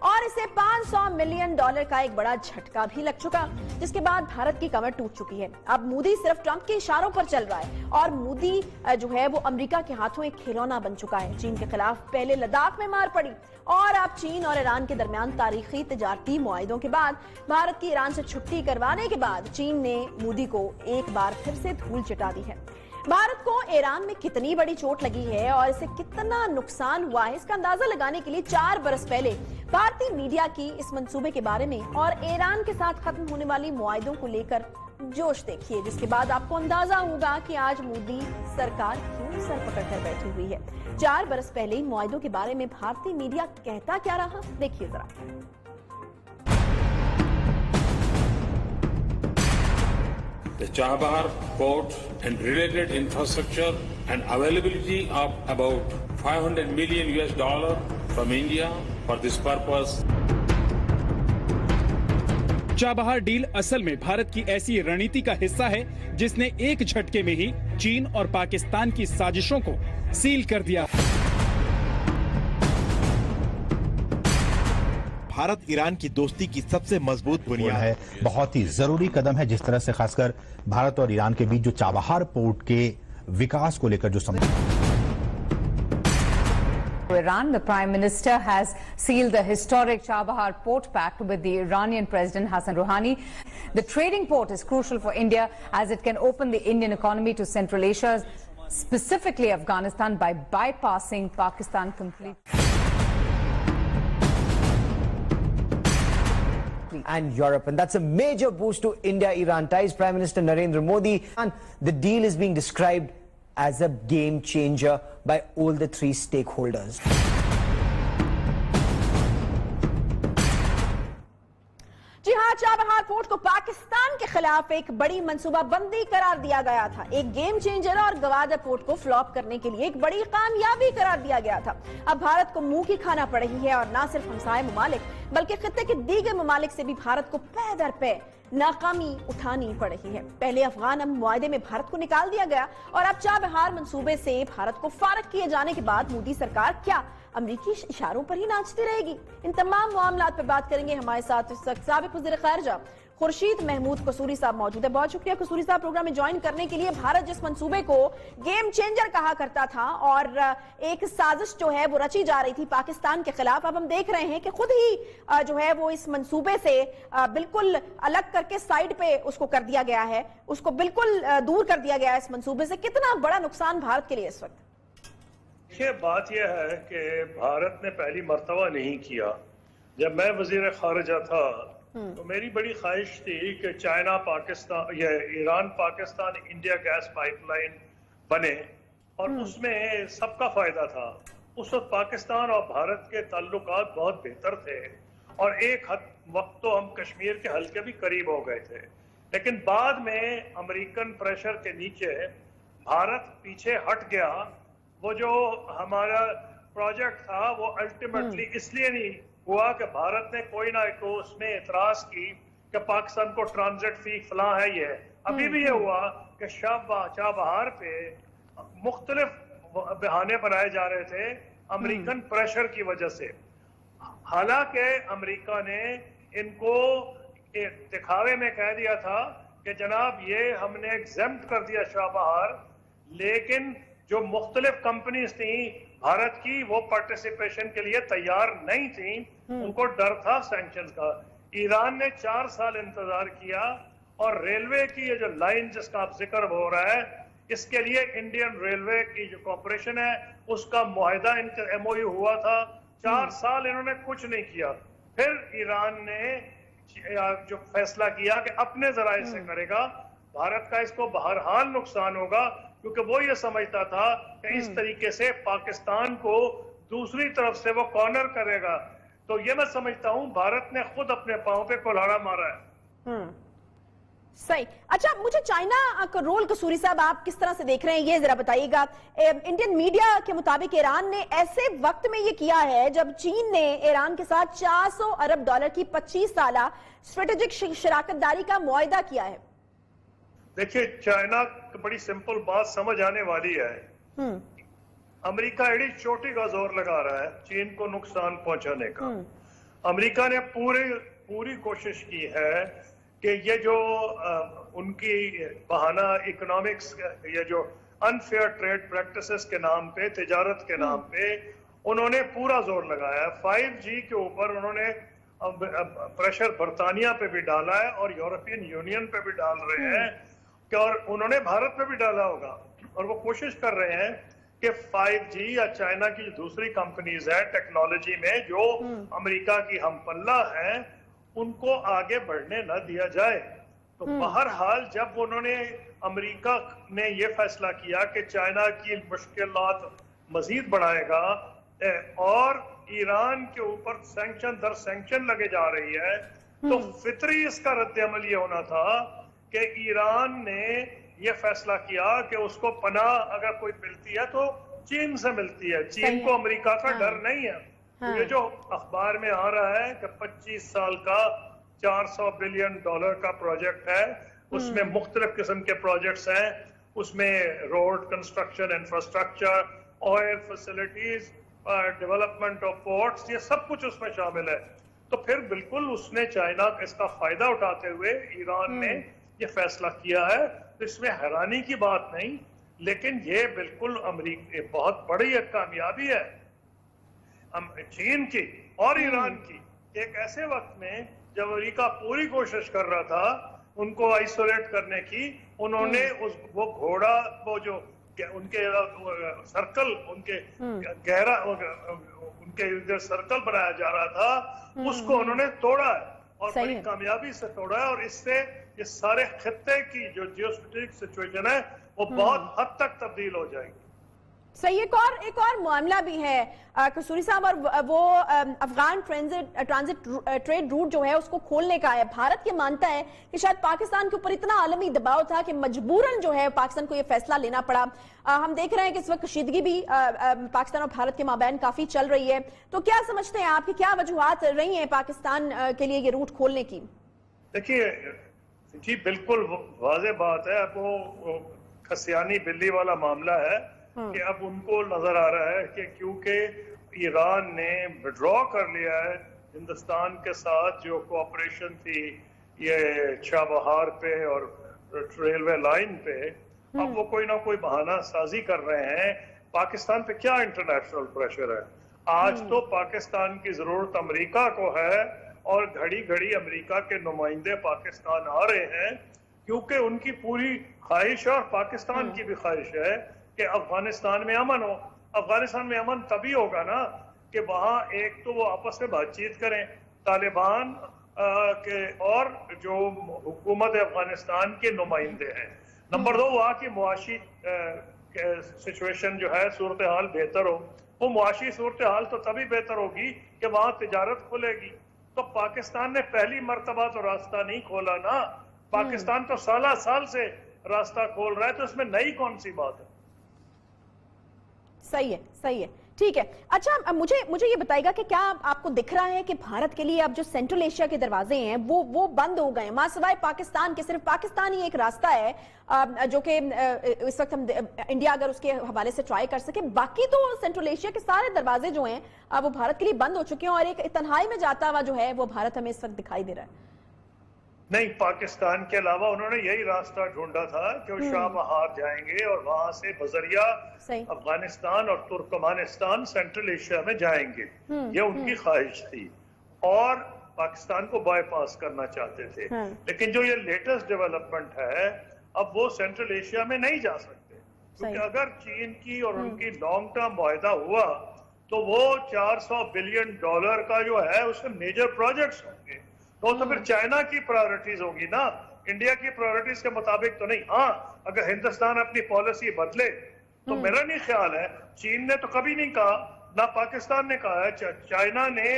Speaker 1: اور اسے $500 ملین کا ایک بڑا جھٹکا بھی لگ چکا، جس کے بعد بھارت کی کمر ٹوٹ چکی ہے. اب مودی صرف ٹرمپ کے اشاروں پر چل رہا ہے اور مودی جو ہے وہ امریکہ کے ہاتھوں ایک کھلونا بن چکا ہے. چین کے خلاف پہلے لداخ میں مار پڑی اور اب چین اور ایران کے درمیان تاریخی تجارتی معاہدوں کے بعد بھارت کی ایران سے چھٹی کروانے کے بعد چین نے مودی کو ایک بار پھر سے دھول چٹا دی ہے. بھارت کو ایران میں کتنی بڑی چوٹ لگی ہے اور اسے کتنا نقصان ہوا ہے، اس کا اندازہ لگانے کے لیے 4 برس پہلے بھارتی میڈیا کی اس منصوبے کے بارے میں اور ایران کے ساتھ ختم ہونے والی معاہدوں کو لے کر جوش دیکھیے، جس کے بعد آپ کو اندازہ ہوگا کہ آج مودی سرکار کیوں سر پکڑ کر بیٹھی ہوئی ہے. 4 برس پہلے ان معاہدوں کے بارے میں بھارتی میڈیا کہتا کیا رہا، دیکھیے ذرا.
Speaker 3: The Chabahar port and related infrastructure and availability of about $500 million from India for this purpose.
Speaker 4: Chabahar deal اصل میں بھارت کی ایسی رنیتی کا حصہ ہے جس نے ایک جھٹکے میں ہی چین اور پاکستان کی سازشوں کو سیل کر دیا.
Speaker 5: بھارت ایران کی دوستی کی سب سے مضبوط بنیاد ہے.
Speaker 6: بہت ہی ضروری قدم ہے جس طرح سے خاص کر بھارت اور ایران کے بیچ جو چابہار پورٹ کے وکاس کو لے کر جو
Speaker 7: Iran, the Prime Minister has sealed the historic Chabahar Port Pact with the Iranian President Hassan Rouhani. The trading port is crucial for India as it can open the Indian economy to Central Asia, specifically Afghanistan, by bypassing Pakistan completely.
Speaker 8: And Europe, and that's a major boost to India-Iran ties. Prime Minister Narendra Modi, and the deal is being described as a game changer by all the 3 stakeholders.
Speaker 1: جی ہاں، Chabahar port کو پاکستان کے خلاف ایک بڑی منصوبہ بندی قرار دیا گیا تھا، ایک گیم چینجر، اور گوادر پورٹ کو فلاپ کرنے کے لیے ایک بڑی کامیابی قرار دیا گیا تھا. اب بھارت کو منہ کی کھانا پڑ رہی ہے اور نہ صرف ہمسائے ممالک بلکہ خطے کے دیگر ممالک سے بھی بھارت کو پے در پے ناکامی اٹھانی پڑ رہی ہے. پہلے افغان امن معاہدے میں بھارت کو نکال دیا گیا اور اب چابہار منصوبے سے بھارت کو فارغ کیے جانے کے بعد مودی سرکار کیا امریکی اشاروں پر ہی ناچتی رہے گی؟ ان تمام معاملات پر بات کریں گے. ہمارے ساتھ اس وقت سابق وزیر خارجہ खुर्शीद महमूद कसूरी साहब मौजूद है। बहुत शुक्रिया कसूरी साहब प्रोग्राम में ज्वाइन करने के लिए। भारत जिस मंसूबे को गेम चेंजर कहा करता था और एक साजिश जो है वो रची जा रही थी पाकिस्तान के खिलाफ, अब हम देख रहे हैं कि खुद ही जो है वो इस मंसूबे से बिल्कुल अलग करके साइड पे उसको कर दिया गया है, उसको बिल्कुल दूर कर दिया गया है इस मंसूबे से। कितना बड़ा नुकसान भारत के लिए इस वक्त?
Speaker 9: देखिए, बात यह है कि भारत ने पहली मर्तबा नहीं किया। जब मैं वजीर खारजा था तो मेरी बड़ी ख्वाहिश थी कि चाइना पाकिस्तान या Iran Pakistan India gas pipeline बने और उसमें सबका फायदा था। उस वक्त पाकिस्तान और भारत के ताल्लुकात बहुत बेहतर थे और एक वक्त तो हम कश्मीर के हल के भी करीब हो गए थे, लेकिन बाद में अमेरिकन प्रेशर के नीचे भारत पीछे हट गया। वो जो हमारा प्रोजेक्ट था वो अल्टीमेटली इसलिए नहीं हुआ कि भारत ने कोई ना को उसमें एतराज की कि पाकिस्तान को ट्रांजिट फी फलां है। ये अभी भी ये हुआ कि चाबहार पे मुख्तलिफ बहाने बनाए जा रहे थे अमेरिकन प्रेशर की वजह से। हालांकि अमेरिका ने इनको दिखावे में कह दिया था कि जनाब ये हमने एग्जेम्प्ट कर दिया चाबहार, लेकिन जो मुख्तलिफ कंपनीज थी भारत की वो पार्टिसिपेशन के लिए तैयार नहीं थी। उनको डर था सैंक्शंस का। ईरान ने 4 साल इंतजार किया और रेलवे की ये जो लाइन जिसका आप जिक्र हो रहा है, इसके लिए इंडियन रेलवे की जो कॉर्पोरेशन है उसका मुआहिदा इनका MOU हुआ था। 4 साल इन्होंने कुछ नहीं किया। फिर ईरान ने जो फैसला किया कि अपने जराए से करेगा, भारत का इसको बहरहाल नुकसान होगा क्योंकि वो ये समझता था कि इस तरीके से पाकिस्तान को दूसरी तरफ से वो कॉर्नर करेगा। तो ये मैं समझता हूं भारत ने खुद अपने पांव पे कुल्हाड़ा मारा है।
Speaker 1: सही। अच्छा, मुझे चाइना का रोल कसूरी साहब आप किस तरह से देख रहे हैं ये जरा बताइएगा। इंडियन मीडिया के मुताबिक ईरान ने ऐसे वक्त में ये किया है जब चीन ने ईरान के साथ $400 अरब की 25 साला स्ट्रेटेजिक शराकतदारी का मुआहिदा किया है।
Speaker 9: देखिए, चाइना बड़ी सिंपल बात समझ आने वाली है। अमेरिका एड़ी चोटी का जोर लगा रहा है चीन को नुकसान पहुंचाने का। अमेरिका ने पूरी कोशिश की है कि ये जो उनकी बहाना इकोनॉमिक्स, ये जो अनफेयर ट्रेड प्रैक्टिसेस के नाम पे, तिजारत के नाम पे उन्होंने पूरा जोर लगाया है। 5G के ऊपर उन्होंने प्रेशर बरतानिया पे भी डाला है और यूरोपियन यूनियन पे भी डाल रहे हैं और उन्होंने भारत पे भी डाला होगा। और वो कोशिश कर रहे हैं कि 5G या चाइना की दूसरी कंपनीज है टेक्नोलॉजी में जो अमेरिका की हमपल्ला है, उनको आगे बढ़ने न दिया जाए। तो बहरहाल जब उन्होंने अमेरिका ने ये फैसला किया कि चाइना की मुश्किलात मजीद बढ़ाएगा और ईरान के ऊपर सैंक्शन दर सैंक्शन लगे जा रही है, तो फितरी इसका रद्द-ए-अमल ये होना था कि ईरान ने ये फैसला किया कि उसको पनाह अगर कोई मिलती है तो चीन से मिलती है। चीन को अमेरिका का डर नहीं है। तो ये जो अखबार में आ रहा है कि 25 साल का $400 बिलियन का प्रोजेक्ट है, उसमें मुख्तलिफ किस्म के प्रोजेक्ट्स हैं, उसमें road construction, infrastructure, oil facilities, development of ports, ये सब कुछ उसमें शामिल है। तो फिर बिल्कुल उसने चाइना इसका फायदा उठाते हुए ईरान ने ये फैसला किया है। तो इसमें हैरानी की बात नहीं, लेकिन ये बिल्कुल अमेरिका बहुत बड़ी एक कामयाबी है चीन की और ईरान की। एक ऐसे वक्त में जब अमेरिका पूरी कोशिश कर रहा था उनको आइसोलेट करने की, उन्होंने वो घोड़ा, वो जो उनके सर्कल, उनके गहरा उनके सर्कल बनाया जा रहा था, उसको उन्होंने तोड़ा है और बड़ी कामयाबी से तोड़ा है। और इससे ये सारे खित्ते की जो जियोस्ट्रेटेजिक सिचुएशन है वो बहुत हद तक तब्दील हो जाएगी।
Speaker 1: सही। एक और मामला भी है कसूरी साहब, और वो अफगान ट्रांजिट ट्रेड रूट जो है उसको खोलने का है। भारत ये मानता है कि शायद पाकिस्तान के ऊपर इतना आलमी दबाव था कि मजबूरन जो है पाकिस्तान को ये फैसला लेना पड़ा। हम देख रहे हैं कि इस वक्त कशीदगी भी पाकिस्तान और भारत के माबैन काफी चल रही है। तो क्या समझते हैं आपकी क्या वजूहात रही हैं पाकिस्तान के लिए ये रूट खोलने की?
Speaker 9: देखिए जी, बिल्कुल वाज़ेह बात है। अब वो खसियानी बिल्ली वाला मामला है कि अब उनको नजर आ रहा है कि क्योंकि ईरान ने विड्रॉ कर लिया है हिंदुस्तान के साथ जो कोऑपरेशन थी ये चाबहार पे और रेलवे लाइन पे अब वो कोई ना कोई बहाना साजी कर रहे हैं। पाकिस्तान पे क्या इंटरनेशनल प्रेशर है? आज तो पाकिस्तान की जरूरत अमेरिका को है और घड़ी घड़ी अमेरिका के नुमाइंदे पाकिस्तान आ रहे हैं, क्योंकि उनकी पूरी ख्वाहिश और पाकिस्तान की भी ख्वाहिश है कि अफगानिस्तान में अमन हो। अफगानिस्तान में अमन तभी होगा ना कि वहाँ एक तो वो आपस में बातचीत करें तालिबान के और जो हुकूमत अफगानिस्तान के नुमाइंदे हैं। नंबर 2, वहाँ की मुआशी सिचुएशन जो है, सूरत हाल बेहतर हो। वो मुआशी सूरत हाल तो तभी बेहतर होगी कि वहाँ तिजारत खुलेगी। तो पाकिस्तान ने पहली मर्तबा तो रास्ता नहीं खोला ना, पाकिस्तान तो साल से रास्ता खोल रहा है, तो इसमें नई कौन सी बात है?
Speaker 1: सही है, ठीक है। अच्छा, मुझे ये बताइएगा कि क्या आपको दिख रहा है कि भारत के लिए अब जो सेंट्रल एशिया के दरवाजे हैं वो बंद हो गए, मां सिवाय पाकिस्तान के सिर्फ पाकिस्तान ही एक रास्ता है जो कि इस वक्त हम इंडिया अगर उसके हवाले से ट्राई कर सके, बाकी तो सेंट्रल एशिया के सारे दरवाजे जो हैं वो भारत के लिए बंद हो चुके हैं और एक तन्हाई में जाता हुआ जो है वो भारत हमें इस वक्त दिखाई दे रहा है।
Speaker 9: नहीं, पाकिस्तान के अलावा उन्होंने यही रास्ता ढूंढा था कि वो शाहबहार जाएंगे और वहां से बजरिया अफगानिस्तान और तुर्कमानिस्तान सेंट्रल एशिया में जाएंगे। ये उनकी ख्वाहिश थी और पाकिस्तान को बाईपास करना चाहते थे। लेकिन जो ये लेटेस्ट डेवलपमेंट है, अब वो सेंट्रल एशिया में नहीं जा सकते, क्योंकि अगर चीन की और उनकी लॉन्ग टर्म मुआहदा हुआ तो वो $400 बिलियन का जो है उसमें मेजर प्रोजेक्ट्स होंगे। तो फिर चाइना की प्रायोरिटीज होगी ना, इंडिया की प्रायोरिटीज के मुताबिक तो नहीं। हाँ, अगर हिंदुस्तान अपनी पॉलिसी बदले तो मेरा नहीं ख्याल है, चीन ने तो कभी नहीं कहा, ना पाकिस्तान ने कहा है, चाइना ने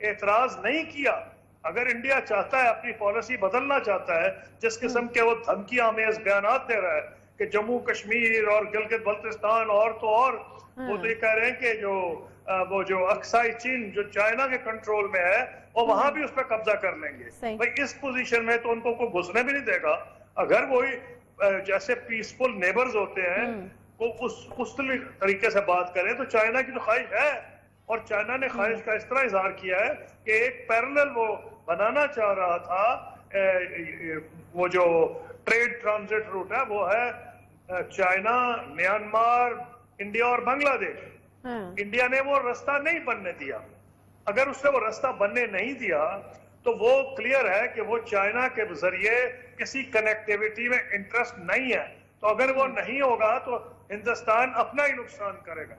Speaker 9: एतराज नहीं किया। अगर इंडिया चाहता है, अपनी पॉलिसी बदलना चाहता है, जिस किस्म के वो धमकी आमेज बयान दे रहा है कि जम्मू कश्मीर और गिलगित बल्तिस्तान और तो और वो तो ये कह रहे हैं कि वो जो अक्साई चीन जो चाइना के कंट्रोल में है वो वहां भी उस पर कब्जा कर लेंगे। भाई इस पोजीशन में तो उनको कोई घुसने भी नहीं देगा। अगर वही जैसे पीसफुल नेबर्स होते हैं वो उस तरीके से बात करें तो चाइना की तो ख्वाहिश है, और चाइना ने ख्वाहिश का इस तरह इजहार किया है कि एक पैरेलल वो बनाना चाह रहा था। वो जो ट्रेड ट्रांजिट रूट है वो है चाइना, म्यांमार, इंडिया और बांग्लादेश। इंडिया ने वो रास्ता नहीं बनने दिया। अगर उसने वो रास्ता बनने नहीं दिया तो वो क्लियर है कि वो चाइना के जरिए किसी कनेक्टिविटी में इंटरेस्ट नहीं है। तो अगर वो नहीं होगा तो हिंदुस्तान अपना ही नुकसान करेगा।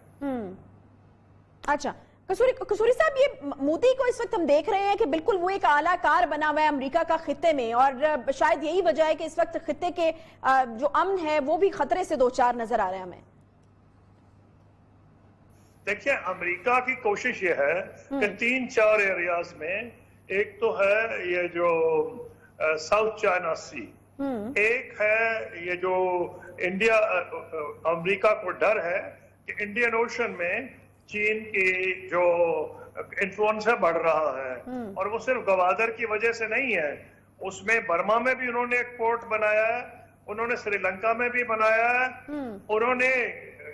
Speaker 1: अच्छा, कसूरी साहब, ये मोदी को इस वक्त हम देख रहे हैं कि बिल्कुल वो एक आला कार बना हुआ है अमेरिका का खित्ते में, और शायद यही वजह है कि इस वक्त खित्ते के जो अमन है वो भी खतरे से दो चार नजर आ रहे हैं हमें।
Speaker 9: देखिए, अमेरिका की कोशिश ये है कि 3-4 एरियाज में, एक तो है ये जो साउथ चाइना सी, एक है ये जो इंडिया, अमेरिका को डर है कि इंडियन ओशन में चीन की जो इन्फ्लुएंस है बढ़ रहा है, और वो सिर्फ गवादर की वजह से नहीं है। उसमें बर्मा में भी उन्होंने एक पोर्ट बनाया है, उन्होंने श्रीलंका में भी बनाया है, उन्होंने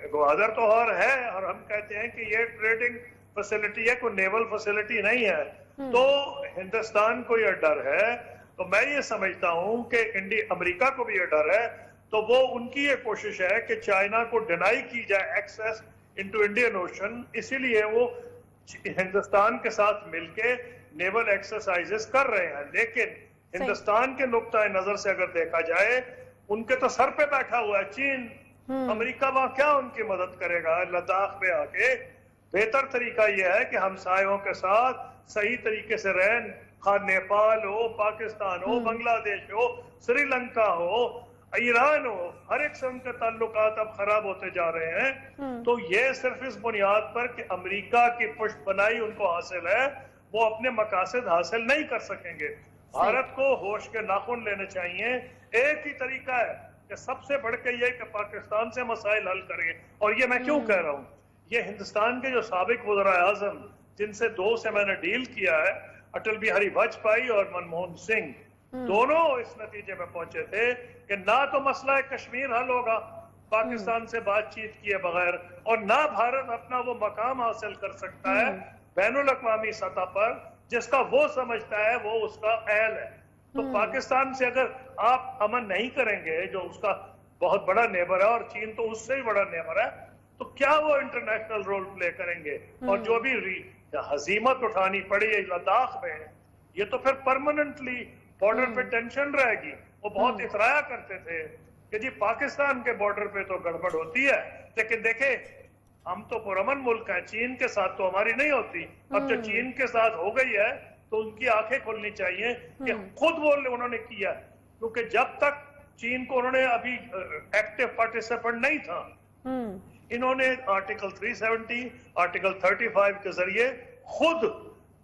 Speaker 9: गवादर तो और है, और हम कहते हैं कि ये ट्रेडिंग फैसिलिटी है, कोई नेवल फैसिलिटी नहीं है। तो हिंदुस्तान को ये डर है। तो मैं ये समझता हूं कि अमेरिका को भी ये डर है, तो वो उनकी ये कोशिश है कि चाइना को डिनाई की जाए एक्सेस इनटू इंडियन ओशन, इसीलिए वो हिंदुस्तान के साथ मिलके नेवल एक्सरसाइजेस कर रहे हैं। लेकिन हिंदुस्तान के नुक्ता नजर से अगर देखा जाए, उनके तो सर पे बैठा हुआ है चीन। अमेरिका वहां क्या उनकी मदद करेगा? लद्दाख में आके बेहतर तरीका यह है कि हमसायों के साथ सही तरीके से रहें, खा नेपाल हो, पाकिस्तान हो, बांग्लादेश हो, श्रीलंका हो, ईरान हो, हर एक से उनके ताल्लुकात अब खराब होते जा रहे हैं। तो ये सिर्फ इस बुनियाद पर कि अमेरिका की पुष्ट बनाई उनको हासिल है, वो अपने मकासद हासिल नहीं कर सकेंगे। भारत को होश के नाखून लेने चाहिए। एक ही तरीका है कि सबसे बढ़ के ये कि पाकिस्तान से मसाइल हल करें। और ये मैं क्यों कह रहा हूँ, ये हिंदुस्तान के जो साबिक वज़ीर आज़म जिनसे 2 से मैंने डील किया है, अटल बिहारी वाजपेयी और मनमोहन सिंह, दोनों इस नतीजे में पहुंचे थे कि ना तो मसला कश्मीर हल होगा पाकिस्तान से बातचीत किए बगैर, और ना भारत अपना वो मकाम हासिल कर सकता है बैनुल अक़वामी सतह पर जिसका वो समझता है वो उसका अहल है। तो पाकिस्तान से अगर आप अमन नहीं करेंगे, जो उसका बहुत बड़ा नेबर है और चीन तो उससे भी बड़ा नेबर है, तो क्या वो इंटरनेशनल रोल प्ले करेंगे? और जो भी हजीमत उठानी पड़ी है लद्दाख में, ये तो फिर परमानेंटली बॉर्डर पे टेंशन रहेगी। वो बहुत इतराया करते थे कि जी पाकिस्तान के बॉर्डर पे तो गड़बड़ होती है, लेकिन देखे हम तो पुरअमन मुल्क हैं, चीन के साथ तो हमारी नहीं होती। अब जो चीन के साथ हो गई है तो उनकी आंखें खुलनी चाहिए कि खुद वो उन्होंने किया, क्योंकि जब तक चीन को उन्होंने अभी एक्टिव पार्टिसिपेंट नहीं था, इन्होंने आर्टिकल 370, आर्टिकल 35 के जरिए खुद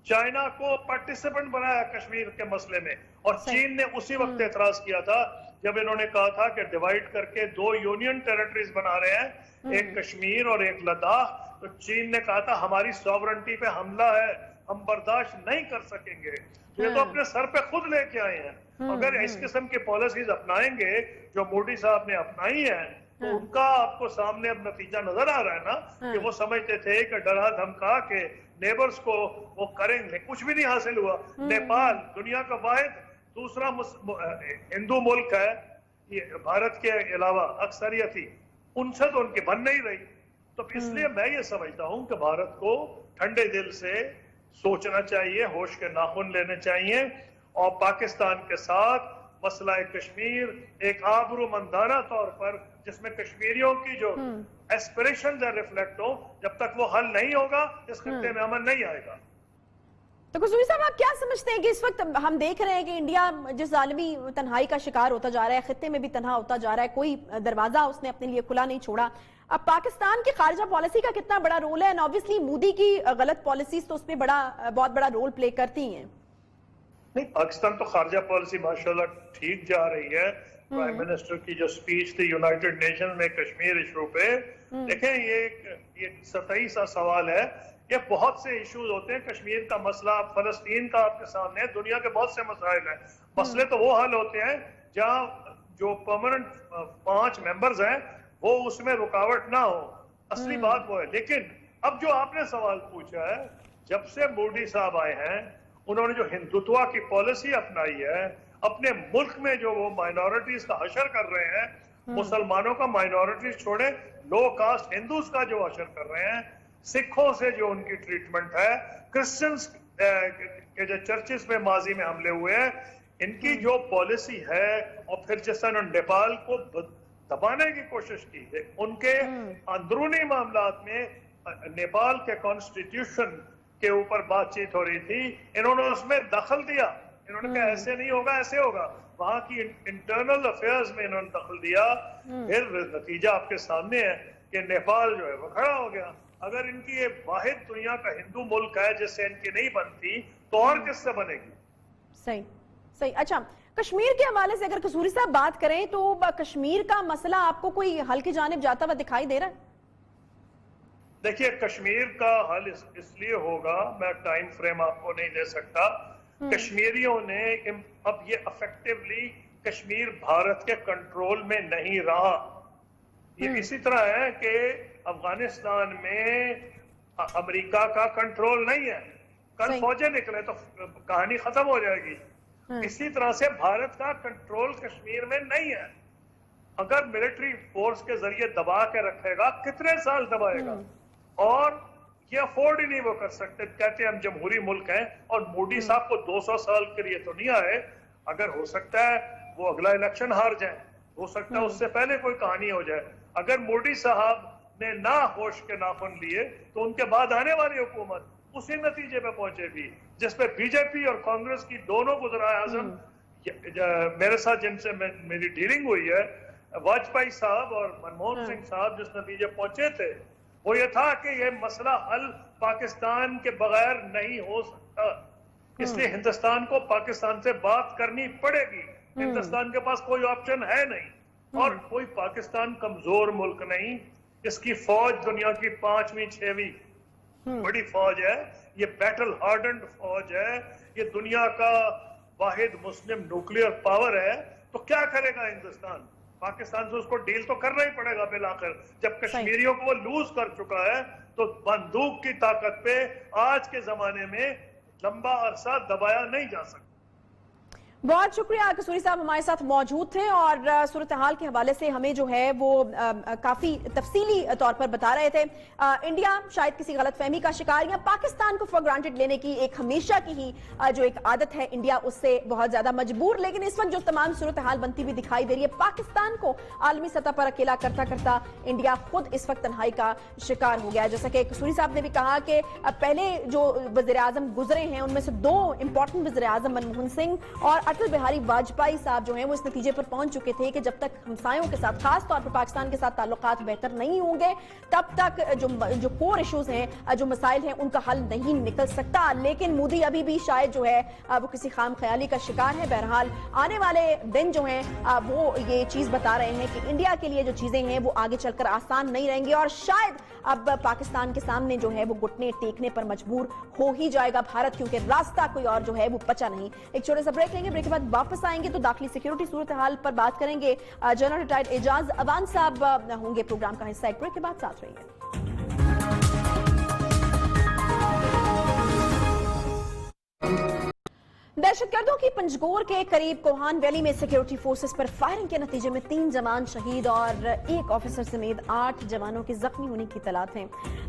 Speaker 9: चाइना को पार्टिसिपेंट बनाया कश्मीर के मसले में। और चीन ने उसी वक्त एतराज किया था जब इन्होंने कहा था कि डिवाइड करके 2 यूनियन टेरिटरीज बना रहे हैं, एक कश्मीर और एक लद्दाख। तो चीन ने कहा था हमारी सॉवरेंटी पे हमला है, हम बर्दाश्त नहीं कर सकेंगे। ये तो अपने सर पे खुद लेके आए हैं। अगर इस किस्म की पॉलिसीज अपनाएंगे जो मोदी साहब ने अपनाई है, तो उनका आपको सामने अब नतीजा नजर आ रहा है ना, कि वो समझते थे कि डरा धमका के नेबर्स को वो करेंगे, कुछ भी नहीं हासिल हुआ। नेपाल दुनिया का वाहिद दूसरा हिंदू मुल्क है, ये भारत के अलावा अक्सरियती, उनसे तो उनकी बन नहीं रही। तो इसलिए मैं ये समझता हूं कि भारत को ठंडे दिल से सोचना चाहिए, होश के नाखून लेने चाहिए, और पाकिस्तान के साथ मसला कश्मीर एक आबरूमंदाना तौर पर, जिसमें कश्मीरियों की जो एस्पिरेशंस है रिफ्लेक्ट हो, जब तक वो हल नहीं होगा इस खत्ते में अमन नहीं आएगा।
Speaker 1: तो कसूरी साहब, आप क्या समझते हैं कि इस वक्त हम देख रहे हैं कि इंडिया जिस जालिमी तन्हाई का शिकार होता जा रहा है, खत्ते में भी तन्हा होता जा रहा है, कोई दरवाजा उसने अपने लिए खुला नहीं छोड़ा। अब पाकिस्तान की खारजा पॉलिसी का कितना बड़ा रोल है? एंड ऑब्वियसली मोदी की गलत पॉलिसीज तो उसमें बहुत बड़ा रोल प्ले करती हैं।
Speaker 9: नहीं, पाकिस्तान तो खारजा पॉलिसी माशाल्लाह ठीक जा रही है। प्राइम मिनिस्टर की जो स्पीच थी यूनाइटेड नेशन में कश्मीर इशू पे, देखें ये सतही सा सवाल है। ये बहुत से इश्यूज होते हैं, कश्मीर का मसला, फलस्तीन का आपके सामने, दुनिया के बहुत से मसाइल हैं। मसले तो वो हल होते हैं जहाँ जो परमानेंट 5 मेंबर्स हैं वो उसमें रुकावट ना हो, असली बात वो है। लेकिन अब जो आपने सवाल पूछा है, जब से मोदी साहब आए हैं, उन्होंने जो हिंदुत्व की पॉलिसी अपनाई है, अपने मुल्क में जो वो माइनॉरिटीज का हशर कर रहे हैं, मुसलमानों का माइनॉरिटीज छोड़े, लो कास्ट हिंदूज का जो हशर कर रहे हैं, सिखों से जो उनकी ट्रीटमेंट है, क्रिश्चियंस के जो चर्चेस में माजी में हमले हुए हैं, इनकी जो पॉलिसी है, और फिर जैसा उन्होंने नेपाल को दबाने की कोशिश की है, उनके अंदरूनी मामलात में नेपाल के कॉन्स्टिट्यूशन के ऊपर बातचीत हो रही थी, इन्होंने उसमें दखल दिया। इन्होंने कहा ऐसे नहीं होगा, ऐसे होगा। वहां की इंटरनल अफेयर्स में इन्होंने दखल दिया। फिर नतीजा आपके सामने है कि नेपाल जो है वो खड़ा हो गया। अगर इनकी ये वाहिद दुनिया का हिंदू मुल्क है जिससे इनकी नहीं बनती, तो और किससे बनेगी?
Speaker 1: सही सही। अच्छा, कश्मीर के हवाले से अगर कसूरी साहब बात करें, तो कश्मीर का मसला आपको कोई हल की जानिब जाता हुआ दिखाई दे रहा है?
Speaker 9: देखिए, कश्मीर का हल इसलिए होगा, मैं टाइम फ्रेम आपको नहीं दे सकता। कश्मीरियों ने अब ये इफेक्टिवली कश्मीर भारत के कंट्रोल में नहीं रहा। ये इसी तरह है कि अफगानिस्तान में अमेरिका का कंट्रोल नहीं है, कल फौजें निकले तो कहानी खत्म हो जाएगी। इसी तरह से भारत का कंट्रोल कश्मीर में नहीं है। अगर मिलिट्री फोर्स के जरिए दबा के रखेगा, कितने साल दबाएगा? और ये अफोर्ड ही नहीं वो कर सकते। कहते हैं हम जमहूरी मुल्क हैं, और मोदी साहब को 200 साल के लिए तो नहीं आए। अगर हो सकता है वो अगला इलेक्शन हार जाए, हो सकता है उससे पहले कोई कहानी हो जाए। अगर मोदी साहब ने ना होश के नाखून लिए, तो उनके बाद आने वाली हुकूमत उसी नतीजे पे पहुंचेगी, जिसपे बीजेपी और कांग्रेस की दोनों वज़ीर आज़म, मेरे साथ जिनसे मेरी डीलिंग हुई है, वाजपेयी साहब और मनमोहन सिंह साहब, जिस नतीजे पहुंचे थे वो ये था कि ये मसला हल पाकिस्तान के बगैर नहीं हो सकता। इसलिए हिंदुस्तान को पाकिस्तान से बात करनी पड़ेगी। हिंदुस्तान के पास कोई ऑप्शन है नहीं, और कोई पाकिस्तान कमजोर मुल्क नहीं। इसकी फौज दुनिया की 5वीं 6वीं बड़ी फौज है, ये बैटल हार्डन्ड फौज है, ये दुनिया का वाहिद मुस्लिम न्यूक्लियर पावर है। तो क्या करेगा हिंदुस्तान? पाकिस्तान से उसको डील तो करना ही पड़ेगा बिलाकर। जब कश्मीरियों को वो लूज कर चुका है, तो बंदूक की ताकत पे आज के जमाने में लंबा अरसा दबाया नहीं जा सकता।
Speaker 1: बहुत शुक्रिया कसूरी साहब हमारे साथ मौजूद थे और सूरत हाल के हवाले से हमें जो है वो काफी तफसीली तौर पर बता रहे थे। इंडिया शायद किसी गलतफहमी का शिकार या पाकिस्तान को फॉर ग्रांटेड लेने की एक हमेशा की ही जो एक आदत है, इंडिया उससे बहुत ज्यादा मजबूर, लेकिन इस वक्त जो तमाम सूरत हाल बनती हुई दिखाई दे रही है, पाकिस्तान को आलमी सतह पर अकेला करता करता इंडिया खुद इस वक्त तन्हाई का शिकार हो गया है। जैसा कि कसूरी साहब ने भी कहा कि पहले जो वज़ीर आज़म गुजरे हैं उनमें से दो इंपॉर्टेंट वज़ीर आज़म मनमोहन सिंह और अटल बिहारी वाजपेयी साहब जो हैं वो इस नतीजे पर पहुंच चुके थे कि जब तक हमसायों के साथ, खास तौर पर पाकिस्तान के साथ ताल्लुकात बेहतर नहीं होंगे, तब तक जो कोर इश्यूज हैं, जो मसाइल हैं, उनका हल नहीं निकल सकता। लेकिन मोदी अभी भी शायद जो है वो किसी खाम ख्याली का शिकार है। बहरहाल आने वाले दिन जो हैं वो ये चीज बता रहे हैं कि इंडिया के लिए जो चीजें हैं वो आगे चलकर आसान नहीं रहेंगी और शायद अब पाकिस्तान के सामने जो है वो घुटने टेकने पर मजबूर हो ही जाएगा भारत, क्योंकि रास्ता कोई और जो है वो बचा नहीं। एक छोटे सा ब्रेक लेंगे, ब्रेक के बाद वापस आएंगे तो दाखिली सिक्योरिटी सूरत हाल पर बात करेंगे। जनरल रिटायर्ड एजाज अवान साहब होंगे प्रोग्राम का हिस्सा। एक ब्रेक के बाद साथ रहिए। दहशतगर्दों की पंजगोर के करीब कोहान वैली में सिक्योरिटी फोर्सेस पर फायरिंग के नतीजे में 3 जवान शहीद और 1 ऑफिसर समेत 8 जवानों के जख्मी होने की इत्तलात है।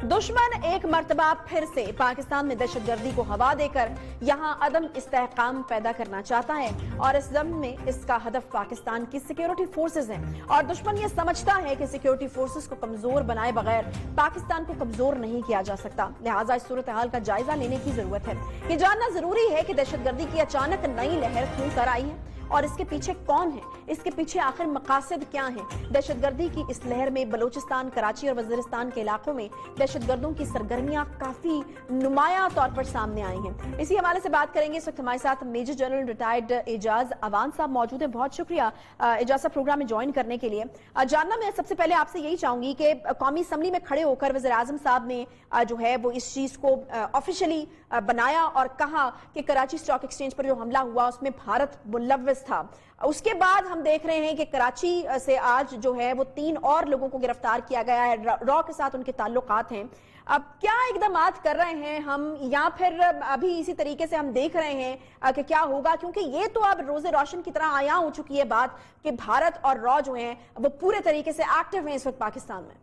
Speaker 1: दुश्मन एक मर्तबा फिर से पाकिस्तान में दहशतगर्दी को हवा देकर यहां अदम इस्तेहकाम पैदा करना चाहता है और इस जंग में इसका हदफ पाकिस्तान की सिक्योरिटी फोर्सेस हैं और दुश्मन ये समझता है कि सिक्योरिटी फोर्सेस को कमजोर बनाए बगैर पाकिस्तान को कमजोर नहीं किया जा सकता। लिहाजा इस सूरत हाल का जायजा लेने की जरूरत है। ये जानना जरूरी है कि दहशतगर्दी की अचानक नई लहर क्यों कर आई है और इसके पीछे कौन है, इसके पीछे आखिर मकासद क्या हैं। दहशतगर्दी की इस लहर में बलूचिस्तान, कराची और वजीरिस्तान के इलाकों में दहशतगर्दों की सरगर्मियां काफी नुमाया तौर पर सामने आई हैं। इसी हवाले से बात करेंगे। इस वक्त हमारे साथ major general retired Ejaz Awan साहब मौजूद हैं। बहुत शुक्रिया एजाज साहब प्रोग्राम में ज्वाइन करने के लिए। जानना मैं सबसे पहले आपसे यही चाहूंगी कि कौमी असम्बली में खड़े होकर वज़ीर आज़म साहब ने जो है वो इस चीज को ऑफिशियली बनाया और कहा कि कराची स्टॉक एक्सचेंज पर जो हमला हुआ उसमें भारत मुलव्विस था। उसके बाद हम देख रहे हैं कि कराची से आज जो है वो 3 और लोगों को गिरफ्तार किया गया है, रॉ के साथ उनके ताल्लुकात हैं। अब क्या इकदामात कर रहे हैं हम या फिर अभी इसी तरीके से हम देख रहे हैं कि क्या होगा, क्योंकि ये तो अब रोजे रोशन की तरह आया हो चुकी है बात कि भारत और रॉ जो हैं वो पूरे तरीके से एक्टिव हैं इस वक्त पाकिस्तान में।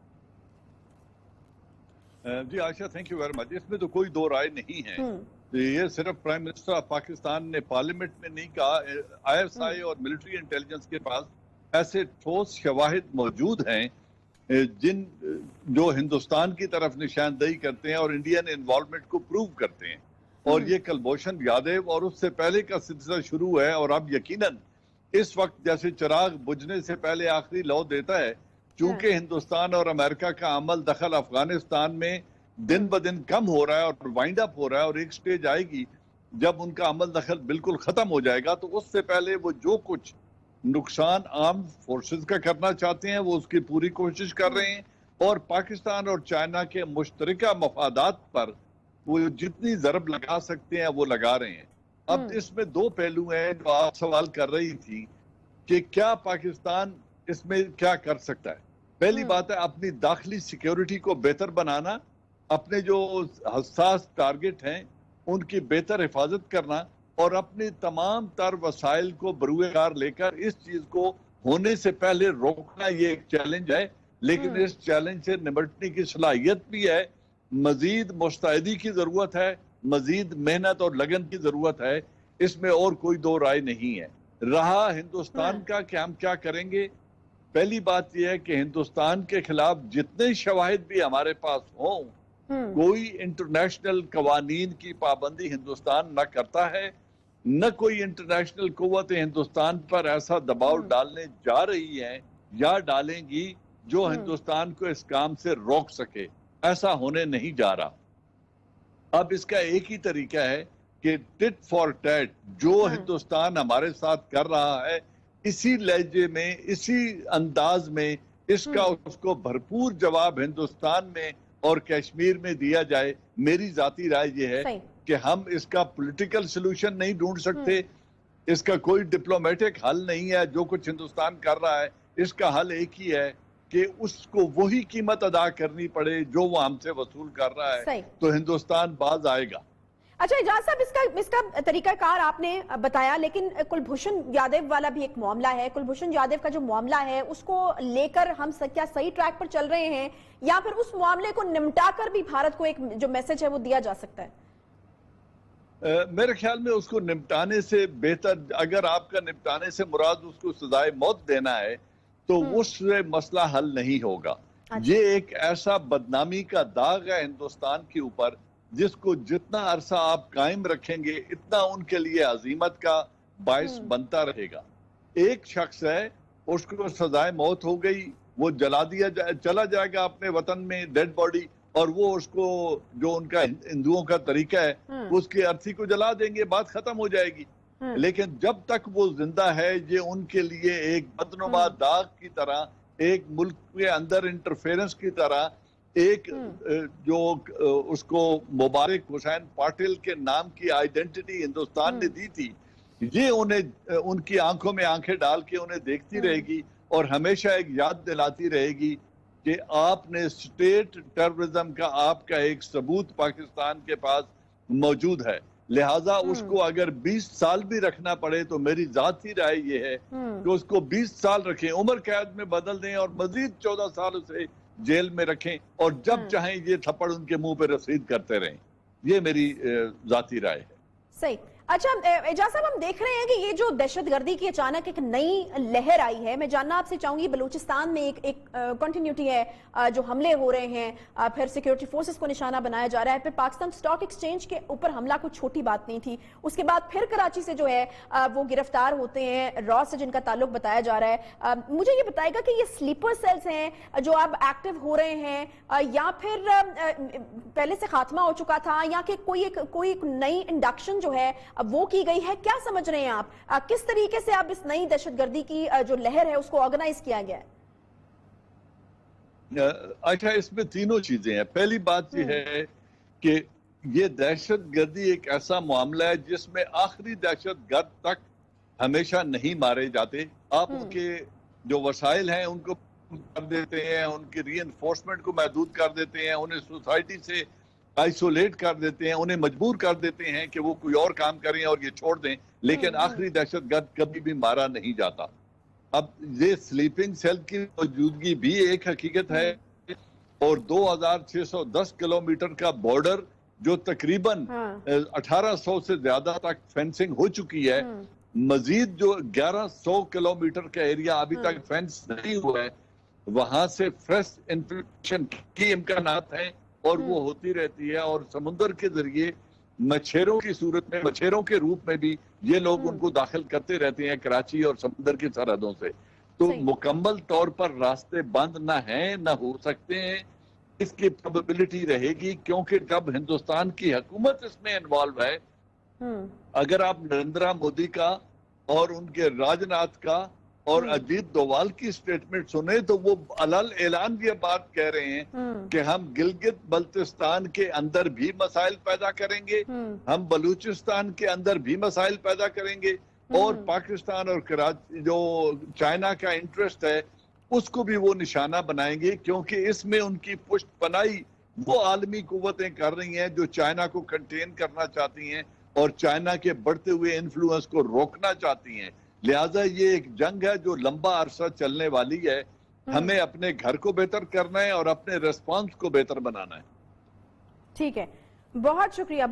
Speaker 10: जी आशा, थैंक यू वेरी मच। इसमें तो कोई दो राय नहीं है। ये सिर्फ प्राइम मिनिस्टर ऑफ पाकिस्तान ने पार्लियामेंट में नहीं कहा, ISI और मिलिट्री इंटेलिजेंस के पास ऐसे ठोस शवाहिद मौजूद हैं जो हिंदुस्तान की तरफ निशानदेही करते हैं और इंडियन इन्वॉल्वमेंट को प्रूव करते हैं। और ये कुलभूषण यादव और उससे पहले का सिलसिला शुरू है और अब यकीनन इस वक्त जैसे चिराग बुझने से पहले आखिरी लौ देता है, चूंकि हिंदुस्तान और अमेरिका का अमल दखल अफगानिस्तान में दिन ब दिन कम हो रहा है और वाइंड अप हो रहा है और एक स्टेज आएगी जब उनका अमल दखल बिल्कुल खत्म हो जाएगा, तो उससे पहले वो जो कुछ नुकसान आर्म फोर्सेस का करना चाहते हैं वो उसकी पूरी कोशिश कर रहे हैं और पाकिस्तान और चाइना के मुश्तरका मफादात पर वो जितनी ज़रब लगा सकते हैं वो लगा रहे हैं। अब इसमें 2 पहलू हैं जो आप सवाल कर रही थी कि क्या पाकिस्तान इसमें क्या कर सकता है। पहली बात है अपनी दाखिली सिक्योरिटी को बेहतर बनाना, अपने जो हसास टारगेट हैं उनकी बेहतर हिफाजत करना और अपने तमाम तर वसाइल को बरूएकार लेकर इस चीज को होने से पहले रोकना, ये एक चैलेंज है। लेकिन इस चैलेंज से निपटने की सलाहियत भी है। मजीद मुस्तैदी की जरूरत है, मजीद मेहनत और लगन की जरूरत है, इसमें और कोई दो राय नहीं है। रहा हिंदुस्तान का कि हम क्या करेंगे, पहली बात यह है कि हिंदुस्तान के खिलाफ जितने शवाहिद भी हमारे पास हों, कोई इंटरनेशनल कवानीन की पाबंदी हिंदुस्तान न करता है, न कोई इंटरनेशनल कुव्वत हिंदुस्तान पर ऐसा दबाव डालने जा रही है या डालेंगी जो हिंदुस्तान को इस काम से रोक सके। ऐसा होने नहीं जा रहा। अब इसका एक ही तरीका है कि टिट फॉर टैट जो हिंदुस्तान हमारे साथ कर रहा है, इसी लहजे में, इसी अंदाज में इसका उसको भरपूर जवाब हिंदुस्तान में और कश्मीर में दिया जाए। मेरी जाती राय ये है कि हम इसका पॉलिटिकल सलूशन नहीं ढूंढ सकते, इसका कोई डिप्लोमेटिक हल नहीं है। जो कुछ हिंदुस्तान कर रहा है इसका हल एक ही है कि उसको वही कीमत अदा करनी पड़े जो वो हमसे वसूल कर रहा है, तो हिंदुस्तान बाज आएगा।
Speaker 1: अच्छा एजाज साहब, इसका तरीका कार आपने बताया, लेकिन कुलभूषण यादव वाला भी एक मामला है। कुलभूषण यादव का जो मामला है उसको लेकर हम क्या सही ट्रैक पर चल रहे हैं, या फिर उस मामले को निपटाकर भी भारत को एक जो मैसेज है वो दिया जा सकता है?
Speaker 10: मेरे ख्याल में उसको निपटाने से बेहतर, अगर आपका निपटाने से मुराद उसको सजाए मौत देना है तो उससे मसला हल नहीं होगा। ये एक ऐसा बदनामी का दाग है हिंदुस्तान के ऊपर, जिसको जितना अरसा आप कायम रखेंगे इतना उनके लिए अजीमत का बायस बनता रहेगा। एक शख्स है, उसको सजाए मौत हो गई, वो जला दिया चला जाएगा अपने वतन में डेड बॉडी, और वो उसको जो उनका हिंदुओं का तरीका है उसकी अर्थी को जला देंगे, बात खत्म हो जाएगी। लेकिन जब तक वो जिंदा है ये उनके लिए एक बदनुमा दाग की तरह, एक मुल्क के अंदर इंटरफेरेंस की तरह, एक जो उसको मुबारक हुसैन पाटिल के नाम की आइडेंटिटी हिंदुस्तान ने दी थी, ये उन्हें उनकी आंखों में आंखें डाल के उन्हें देखती रहेगी और हमेशा एक याद दिलाती रहेगी कि आपने स्टेट टेररिज्म का आपका एक सबूत पाकिस्तान के पास मौजूद है। लिहाजा उसको अगर 20 साल भी रखना पड़े तो मेरी जाती राय ये है कि उसको 20 साल रखें, उम्र कैद में बदल दें और मजीद 14 साल उसे जेल में रखें, और जब चाहें ये थप्पड़ उनके मुंह पे रसीद करते रहें। ये मेरी जाती राय है।
Speaker 1: सही। अच्छा एजाज साहब, हम देख रहे हैं कि ये जो दहशतगर्दी की अचानक एक नई लहर आई है, मैं जानना आपसे चाहूंगी, बलूचिस्तान में एक कंटिन्यूटी है, जो हमले हो रहे हैं, फिर सिक्योरिटी फोर्सेस को निशाना बनाया जा रहा है, फिर पाकिस्तान स्टॉक एक्सचेंज के ऊपर हमला कोई छोटी बात नहीं थी, उसके बाद फिर कराची से जो है वो गिरफ्तार होते हैं, रॉ से जिनका ताल्लुक बताया जा रहा है। मुझे ये बताएगा कि ये स्लीपर सेल्स हैं जो अब एक्टिव हो रहे हैं, या फिर पहले से खात्मा हो चुका था, या कि कोई नई इंडक्शन जो है वो की गई है? क्या समझ रहे हैं आप, किस तरीके से अब इस नई दहशतगर्दी की जो लहर है उसको ऑर्गेनाइज किया गया है?
Speaker 10: अच्छा, इसमें तीनों चीजें हैं। पहली बात यह है कि ये दहशतगर्दी एक ऐसा मामला है जिसमें आखिरी दहशतगर्द तक हमेशा नहीं मारे जाते। आप उनके जो वसाइल हैं उनको कर देते हैं, उनके रीइंफोर्समेंट को महदूद कर देते हैं, उन्हें सोसाइटी से आइसोलेट कर देते हैं, उन्हें मजबूर कर देते हैं कि वो कोई और काम करें और ये छोड़ दें, लेकिन आखिरी दहशतगर्द कभी भी मारा नहीं जाता। अब ये स्लीपिंग सेल की मौजूदगी भी एक हकीकत है, और 2610 किलोमीटर का बॉर्डर जो तकरीबन 1800 से ज्यादा तक फेंसिंग हो चुकी है, मजीद जो 1100 किलोमीटर का एरिया अभी तक फेंस नहीं हुआ है, वहां से फ्रेश इन्फेक्शन की इम्कानात हैं और वो होती रहती है। और समुद्र के जरिए मच्छरों की सूरत में, मच्छरों के रूप में भी ये लोग उनको दाखिल करते रहते हैं कराची और समुद्र की सरहदों से। तो मुकम्मल तौर पर रास्ते बंद ना हैं ना हो सकते हैं, इसकी प्रोबेबिलिटी रहेगी, क्योंकि जब हिंदुस्तान की हुकूमत इसमें इन्वॉल्व है, अगर आप नरेंद्र मोदी का और उनके राजनाथ का और अजीत डोवाल की स्टेटमेंट सुने तो वो अलल ऐलान ये बात कह रहे हैं कि हम गिलगित बल्तिस्तान के अंदर भी मसाइल पैदा करेंगे, हम बलूचिस्तान के अंदर भी मसाइल पैदा करेंगे, और पाकिस्तान और कराची जो चाइना का इंटरेस्ट है उसको भी वो निशाना बनाएंगे, क्योंकि इसमें उनकी पुष्ट पनाही वो आलमी कुव्वतें कर रही हैं जो चाइना को कंटेन करना चाहती हैं और चाइना के बढ़ते हुए इन्फ्लुएंस को रोकना चाहती हैं। लिहाजा ये एक जंग है जो लंबा अरसा चलने वाली है। हमें अपने घर को बेहतर करना है और अपने रिस्पांस को बेहतर बनाना है।
Speaker 1: ठीक है, बहुत शुक्रिया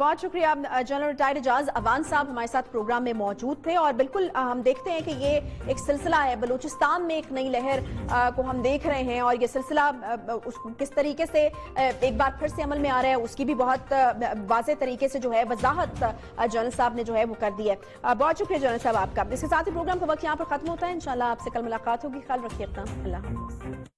Speaker 1: जनरल रिटायर्ड एजाज अवान साहब हमारे साथ प्रोग्राम में मौजूद थे। और बिल्कुल हम देखते हैं कि ये एक सिलसिला है, बलूचिस्तान में एक नई लहर को हम देख रहे हैं, और ये सिलसिला किस तरीके से एक बार फिर से अमल में आ रहा है उसकी भी बहुत वाज़ेह तरीके से जो है वजाहत जनरल साहब ने जो है वो कर दी है। बहुत शुक्रिया जनरल साहब आपका। इसके साथ ही प्रोग्राम का वक्त यहाँ पर खत्म होता है। इंशाल्लाह आपसे कल मुलाकात होगी। ख्याल रखिए अपना। अल्लाह हाफ़िज़।